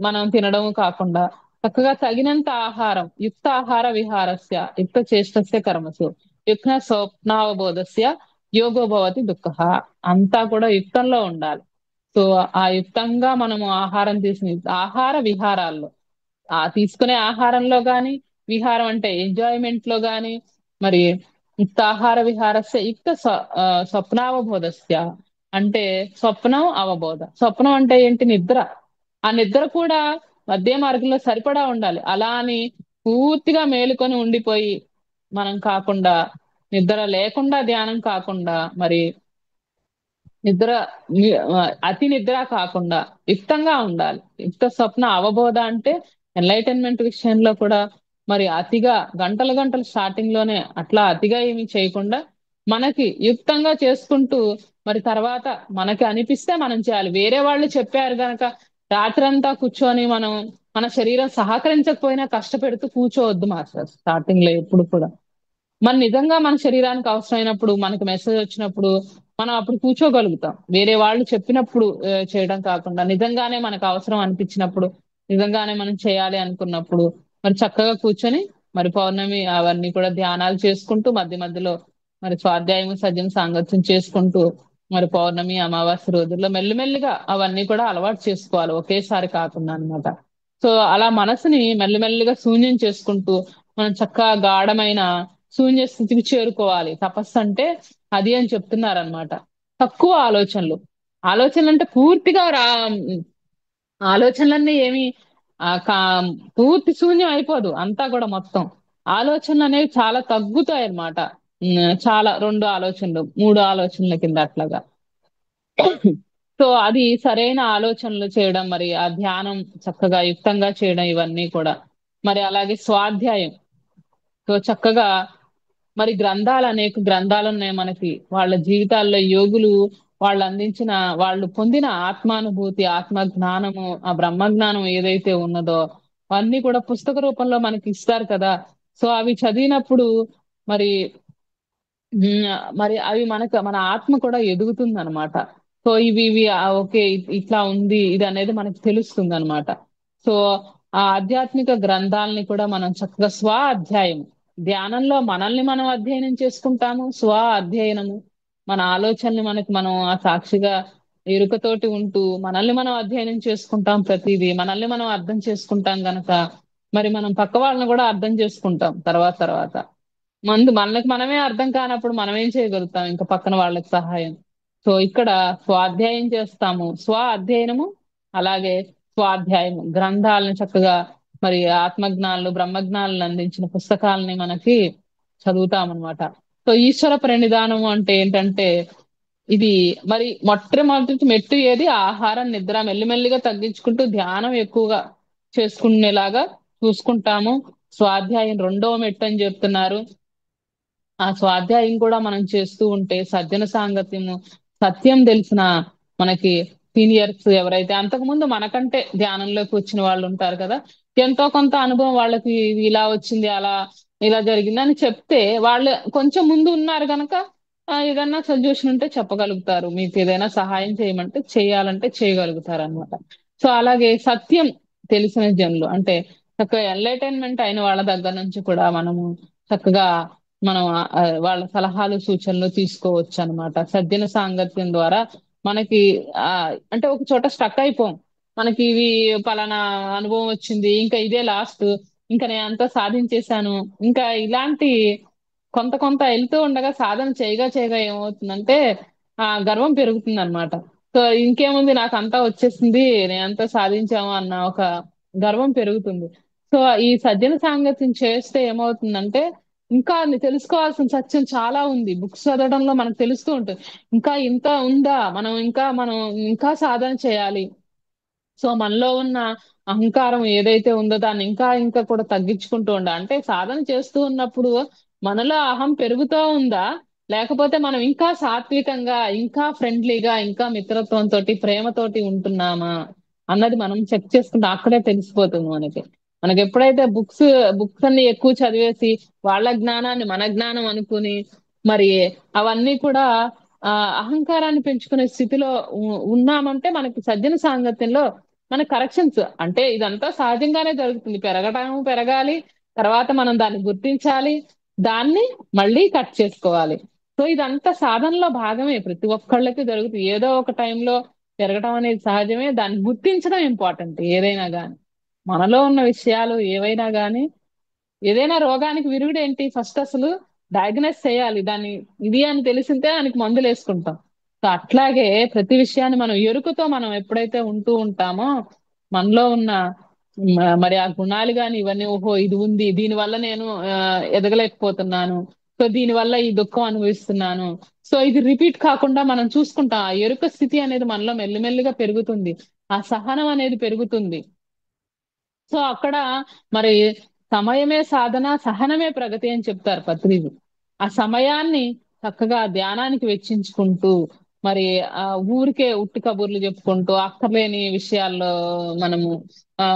మనం తినడం కాకుండా చక్కగా తగినంత ఆహారం, యుక్త ఆహార విహారస్య యుక్త చేష్టస్య కర్మసు యుక్త స్వప్నావబోధస్య యోగో భవతి దుఃఖ. అంతా కూడా యుక్తంలో ఉండాలి. సో ఆ యుక్తంగా మనము ఆహారం తీసుకుని, ఆహార విహారాల్లో, ఆ తీసుకునే ఆహారంలో గాని, విహారం అంటే ఎంజాయ్మెంట్ లో గాని, మరి యుక్త ఆహార విహారస్య యుక్త స్వప్నావబోధస్య అంటే స్వప్నం అవబోధ. స్వప్నం అంటే ఏంటి? నిద్ర. ఆ నిద్ర కూడా మధ్య మార్గంలో సరిపడా ఉండాలి. అలా అని పూర్తిగా మేలుకొని ఉండిపోయి మనం కాకుండా, నిద్ర లేకుండా ధ్యానం కాకుండా, మరి నిద్ర అతి నిద్ర కాకుండా యుక్తంగా ఉండాలి. యుక్త స్వప్న అవబోధ అంటే ఎన్లైటన్మెంట్ విషయంలో కూడా మరి అతిగా గంటలు గంటలు స్టార్టింగ్ లోనే అట్లా అతిగా ఏమీ చేయకుండా మనకి యుక్తంగా చేసుకుంటూ, మరి తర్వాత మనకి అనిపిస్తే మనం చేయాలి. వేరే వాళ్ళు చెప్పారు గనక రాత్రంతా కూర్చొని మనం, మన శరీరం సహకరించకపోయినా కష్టపెడుతూ కూర్చోవద్దు మాస్టర్ స్టార్టింగ్ లో ఎప్పుడు కూడా. మన నిజంగా మన శరీరానికి అవసరమైనప్పుడు, మనకు మెసేజ్ వచ్చినప్పుడు మనం అప్పుడు కూర్చోగలుగుతాం. వేరే వాళ్ళు చెప్పినప్పుడు చేయడం కాకుండా, నిజంగానే మనకు అవసరం అనిపించినప్పుడు, నిజంగానే మనం చేయాలి అనుకున్నప్పుడు మరి చక్కగా కూర్చొని, మరి పౌర్ణమి అవన్నీ కూడా ధ్యానాలు చేసుకుంటూ, మధ్య మధ్యలో మరి స్వాధ్యాయం సజ్జన సాంగత్యం చేసుకుంటూ, మరి పౌర్ణమి అమావాస్య రోజుల్లో మెల్లిమెల్లిగా అవన్నీ కూడా అలవాటు చేసుకోవాలి, ఒకేసారి కాకుండా అన్నమాట. సో అలా మనసుని మెల్లిమెల్లిగా శూన్యం చేసుకుంటూ మనం చక్కగా గాఢమైన శూన్య స్థితికి చేరుకోవాలి. తపస్సు అంటే అది అని చెప్తున్నారనమాట. తక్కువ ఆలోచనలు. ఆలోచనలు అంటే పూర్తిగా ఆలోచనలన్నీ ఏమి పూర్తి శూన్యం అయిపోదు అంతా కూడా మొత్తం. ఆలోచనలు అనేవి చాలా తగ్గుతాయి అన్నమాట. చాలా 2 ఆలోచనలు 3 ఆలోచనల కింద అట్లాగా. సో అది సరైన ఆలోచనలు చేయడం, మరి ఆ ధ్యానం చక్కగా యుక్తంగా చేయడం, ఇవన్నీ కూడా. మరి అలాగే స్వాధ్యాయం. సో చక్కగా మరి గ్రంథాలు, అనేక గ్రంథాలు ఉన్నాయి మనకి. వాళ్ళ జీవితాల్లో యోగులు వాళ్ళు అందించిన, వాళ్ళు పొందిన ఆత్మానుభూతి, ఆత్మ జ్ఞానము, ఆ బ్రహ్మ జ్ఞానం ఏదైతే ఉన్నదో అవన్నీ కూడా పుస్తక రూపంలో మనకి ఇస్తారు కదా. సో అవి చదివినప్పుడు మరి ఉమ్, మరి అవి మనకు, మన ఆత్మ కూడా ఎదుగుతుంది అనమాట. సో ఇవి ఓకే ఇట్లా ఉంది ఇది అనేది మనకు తెలుస్తుంది అనమాట. సో ఆ ఆధ్యాత్మిక గ్రంథాలని కూడా మనం చక్కగా స్వ అధ్యాయం, ధ్యానంలో మనల్ని మనం అధ్యయనం చేసుకుంటాము. స్వ అధ్యయనము, మన ఆలోచనని మనకి మనం ఆ సాక్షిగా ఎరుకతోటి ఉంటూ మనల్ని మనం అధ్యయనం చేసుకుంటాం. ప్రతిదీ మనల్ని మనం అర్థం చేసుకుంటాం గనక మరి మనం పక్క వాళ్ళని కూడా అర్థం చేసుకుంటాం తర్వాత తర్వాత. మనకి మనమే అర్థం కానప్పుడు మనం ఏం చేయగలుగుతాం ఇంకా పక్కన వాళ్ళకి సహాయం. సో ఇక్కడ స్వాధ్యాయం చేస్తాము, స్వ అధ్యయనము, అలాగే స్వాధ్యాయము, గ్రంథాలను చక్కగా మరి ఆత్మజ్ఞానులు బ్రహ్మజ్ఞానులు అందించిన పుస్తకాలని మనకి చదువుతామన్నమాట. సో ఈశ్వర ప్రణిధానము అంటే ఏంటంటే ఇది మరి మొట్టమొదటి మెట్టు ఏది? ఆహారం నిద్ర మెల్లిమెల్లిగా తగ్గించుకుంటూ ధ్యానం ఎక్కువగా చేసుకునేలాగా చూసుకుంటాము. స్వాధ్యాయం 2వ మెట్టు అని చెప్తున్నారు. ఆ స్వాధ్యాయం కూడా మనం చేస్తూ ఉంటే సజ్జన సాంగత్యము, సత్యం తెలిసిన మనకి సీనియర్స్ ఎవరైతే అంతకుముందు మనకంటే ధ్యానంలోకి వచ్చిన వాళ్ళు ఉంటారు కదా, ఎంతో కొంత అనుభవం వాళ్ళకి, ఇది ఇలా వచ్చింది, అలా ఇలా జరిగింది అని చెప్తే వాళ్ళు కొంచెం ముందు ఉన్నారు కనుక ఏదన్నా సొల్యూషన్ ఉంటే చెప్పగలుగుతారు. మీకు ఏదైనా సహాయం చేయమంటే చేయాలంటే చేయగలుగుతారు అనమాట. సో అలాగే సత్యం తెలిసిన జనులు అంటే చక్కగా ఎంటర్టైన్మెంట్ అయిన వాళ్ళ దగ్గర నుంచి కూడా మనము చక్కగా మనం వాళ్ళ సలహాలు సూచనలు తీసుకోవచ్చు అన్నమాట. సజ్జన సాంగత్యం ద్వారా మనకి ఆ అంటే ఒక చోట స్టక్ అయిపోం. మనకి ఇవి పలానా అనుభవం వచ్చింది, ఇంకా ఇదే లాస్ట్, ఇంకా నేను అంతా సాధించేశాను, ఇంకా ఇలాంటి కొంత కొంత వెళ్తూ ఉండగా సాధన చేయగా చేయగా ఏమవుతుందంటే గర్వం పెరుగుతుంది అనమాట. సో ఇంకేముంది, నాకు అంతా వచ్చేసింది, నేనంతా సాధించాము అన్న ఒక గర్వం పెరుగుతుంది. సో ఈ సజ్జన సాంగత్యం చేస్తే ఏమవుతుందంటే ఇంకా తెలుసుకోవాల్సిన సత్యం చాలా ఉంది. బుక్స్ చదవడంలో మనకు తెలుస్తూ ఉంటుంది, ఇంకా ఇంత ఉందా, మనం ఇంకా సాధన చేయాలి. సో మనలో ఉన్న అహంకారం ఏదైతే ఉందో దాన్ని ఇంకా ఇంకా కూడా తగ్గించుకుంటూ అంటే సాధన చేస్తూ ఉన్నప్పుడు మనలో అహం పెరుగుతూ ఉందా, లేకపోతే మనం ఇంకా సాత్వికంగా, ఇంకా ఫ్రెండ్లీగా, ఇంకా మిత్రత్వంతో ప్రేమతోటి ఉంటున్నామా అన్నది మనం చెక్ చేసుకుంటే అక్కడే తెలిసిపోతుంది మనకి. మనకి ఎప్పుడైతే బుక్స్ అన్ని ఎక్కువ చదివేసి వాళ్ళ జ్ఞానాన్ని మన జ్ఞానం అనుకుని మరి అవన్నీ కూడా ఆ అహంకారాన్ని పెంచుకునే స్థితిలో ఉన్నామంటే మనకి సజ్జన సాంగత్యంలో మన కరెక్షన్స్ అంటే ఇదంతా సహజంగానే జరుగుతుంది. పెరగాలి, తర్వాత మనం దాన్ని గుర్తించాలి, దాన్ని మళ్ళీ కట్ చేసుకోవాలి. సో ఇదంతా సాధనలో భాగమే, ప్రతి ఒక్కళ్ళకి జరుగుతుంది. ఏదో ఒక టైంలో పెరగడం అనేది సహజమే, దాన్ని గుర్తించడం ఇంపార్టెంట్. ఏదైనా కానీ మనలో ఉన్న విషయాలు ఏవైనా కానీ, ఏదైనా రోగానికి విరుగుడు ఏంటి, ఫస్ట్ అసలు డయాగ్నైజ్ చేయాలి దాన్ని. ఇది అని తెలిసిందే దానికి మందులు వేసుకుంటాం. సో అట్లాగే ప్రతి విషయాన్ని మనం ఎరుకతో మనం ఎప్పుడైతే ఉంటూ ఉంటామో మనలో ఉన్న మరి ఆ గుణాలు గాని ఇవన్నీ, ఓహో ఇది ఉంది, దీనివల్ల నేను ఎదగలేకపోతున్నాను, సో దీనివల్ల ఈ దుఃఖం అనుభవిస్తున్నాను, సో ఇది రిపీట్ కాకుండా మనం చూసుకుంటాం. ఆ ఎరుక స్థితి అనేది మనలో మెల్లిమెల్లిగా పెరుగుతుంది, ఆ సహనం అనేది పెరుగుతుంది. సో అక్కడ మరి సమయమే సాధన, సహనమే ప్రగతి అని చెప్తారు పత్రిజీ. ఆ సమయాన్ని చక్కగా ధ్యానానికి వెచ్చించుకుంటూ మరి ఆ ఊరికే ఉట్టి కబుర్లు చెప్పుకుంటూ అక్కర్లేని విషయాల్లో మనము ఆ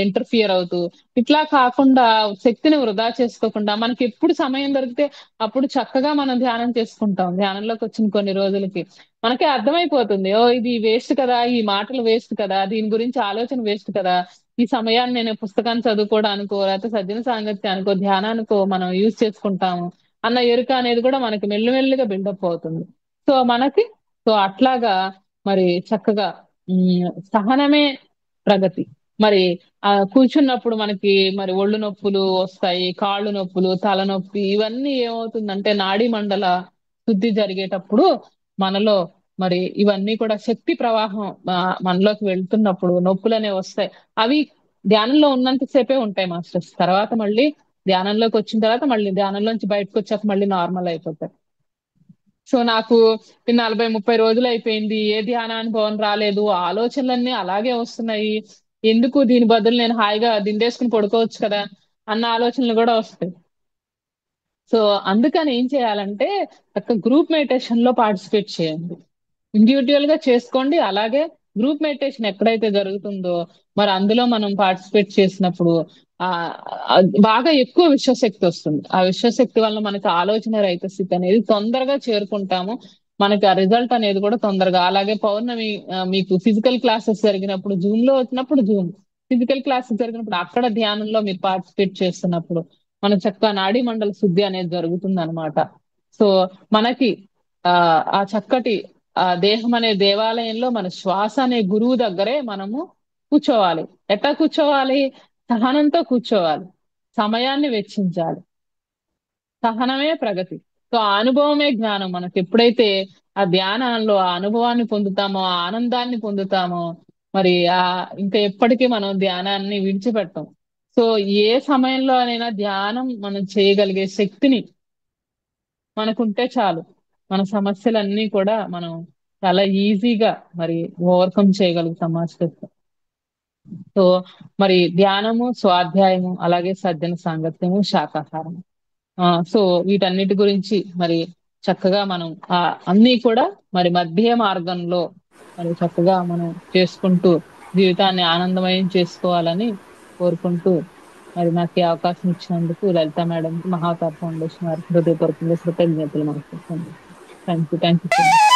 ఇంటర్ఫియర్ అవుతూ ఇట్లా కాకుండా, శక్తిని వృధా చేసుకోకుండా మనకి ఎప్పుడు సమయం దొరికితే అప్పుడు చక్కగా మనం ధ్యానం చేసుకుంటాం. ధ్యానంలోకి వచ్చిన కొన్ని రోజులకి మనకే అర్థమైపోతుంది, ఓ ఇది వేస్ట్ కదా, ఈ మాటలు వేస్ట్ కదా, దీని గురించి ఆలోచన వేస్ట్ కదా, ఈ సమయాన్ని నేను పుస్తకాన్ని చదువుకోవడానికో లేకపోతే సజ్జన సాంగత్యానికో ధ్యానానికో మనం యూజ్ చేసుకుంటాము అన్న ఎరుక అనేది కూడా మనకి మెల్లిమెల్లిగా బిల్డప్ అవుతుంది. సో మనకి సో అట్లాగా మరి చక్కగా సహనమే ప్రగతి. మరి కూర్చున్నప్పుడు మనకి మరి ఒళ్ళు నొప్పులు వస్తాయి, కాళ్ళు నొప్పులు, తలనొప్పి, ఇవన్నీ ఏమవుతుందంటే నాడీ మండల శుద్ధి జరిగేటప్పుడు మనలో మరి ఇవన్నీ కూడా శక్తి ప్రవాహం మనలోకి వెళ్తున్నప్పుడు నొప్పులు అనేవి వస్తాయి. అవి ధ్యానంలో ఉన్నంతసేపే ఉంటాయి మాస్టర్స్, తర్వాత మళ్ళీ ధ్యానంలోకి వచ్చిన తర్వాత మళ్ళీ ధ్యానంలోంచి బయటకు వచ్చాక మళ్ళీ నార్మల్ అయిపోతాయి. సో నాకు ఈ 40-30 రోజులు అయిపోయింది, ఏ ధ్యానానుభవం రాలేదు, ఆలోచనలన్నీ అలాగే వస్తున్నాయి, ఎందుకు దీని బదులు నేను హాయిగా దిండేసుకుని పడుకోవచ్చు కదా అన్న ఆలోచనలు కూడా వస్తాయి. సో అందుకని ఏం చేయాలంటే గ్రూప్ మెడిటేషన్ లో పార్టిసిపేట్ చేయండి. ఇండివిజువల్ గా చేసుకోండి, అలాగే గ్రూప్ మెడిటేషన్ ఎక్కడైతే జరుగుతుందో మరి అందులో మనం పార్టిసిపేట్ చేసినప్పుడు ఆ ఆ, బాగా ఎక్కువ విశ్వశక్తి వస్తుంది. ఆ విశ్వశక్తి వల్ల మనకి ఆలోచన రహిత స్థితి అనేది తొందరగా చేరుకుంటాము. మనకి ఆ రిజల్ట్ అనేది కూడా తొందరగా. అలాగే పౌర్ణమి మీకు ఫిజికల్ క్లాసెస్ జరిగినప్పుడు జూమ్ లో వచ్చినప్పుడు జూమ్, ఫిజికల్ క్లాసెస్ జరిగినప్పుడు అక్కడ ధ్యానంలో మీరు పార్టిసిపేట్ చేస్తున్నప్పుడు మన చక్కగా నాడీ మండల శుద్ధి అనేది జరుగుతుంది అనమాట. సో మనకి ఆ ఆ చక్కటి ఆ దేహం అనే దేవాలయంలో మన శ్వాస అనే గురువు దగ్గరే మనము కూర్చోవాలి. ఎట్లా కూర్చోవాలి? సహనంతో కూర్చోవాలి, సమయాన్ని వెచ్చించాలి. సహనమే ప్రగతి. సో ఆ అనుభవమే జ్ఞానం. మనకి ఎప్పుడైతే ఆ ధ్యానంలో ఆ అనుభవాన్ని పొందుతామో, ఆ ఆనందాన్ని పొందుతామో మరి ఇంకా ఎప్పటికీ మనం ధ్యానాన్ని విడిచిపెట్టం. సో ఏ సమయంలోనైనా ధ్యానం మనం చేయగలిగే శక్తిని మనకుంటే చాలు, మన సమస్యలన్నీ కూడా మనం చాలా ఈజీగా మరి ఓవర్కమ్ చేయగలుగుతాం మాస్టర్. సో మరి ధ్యానము, స్వాధ్యాయము, అలాగే సజ్జన సాంగత్యము, శాకాహారం, సో వీటన్నిటి గురించి మరి చక్కగా మనం అన్నీ కూడా మరి మధ్య మార్గంలో మరి చక్కగా మనం చేసుకుంటూ జీవితాన్ని ఆనందమయం చేసుకోవాలని కోరుకుంటూ మరి నాకు ఈ అవకాశం ఇచ్చినందుకు లలిత మేడం, మహాతార్ ఫౌండేషన్ వారికి హృదయపూర్వకంగా కృతజ్ఞతలు మాట్లాడుతున్నాను. Thank you so much.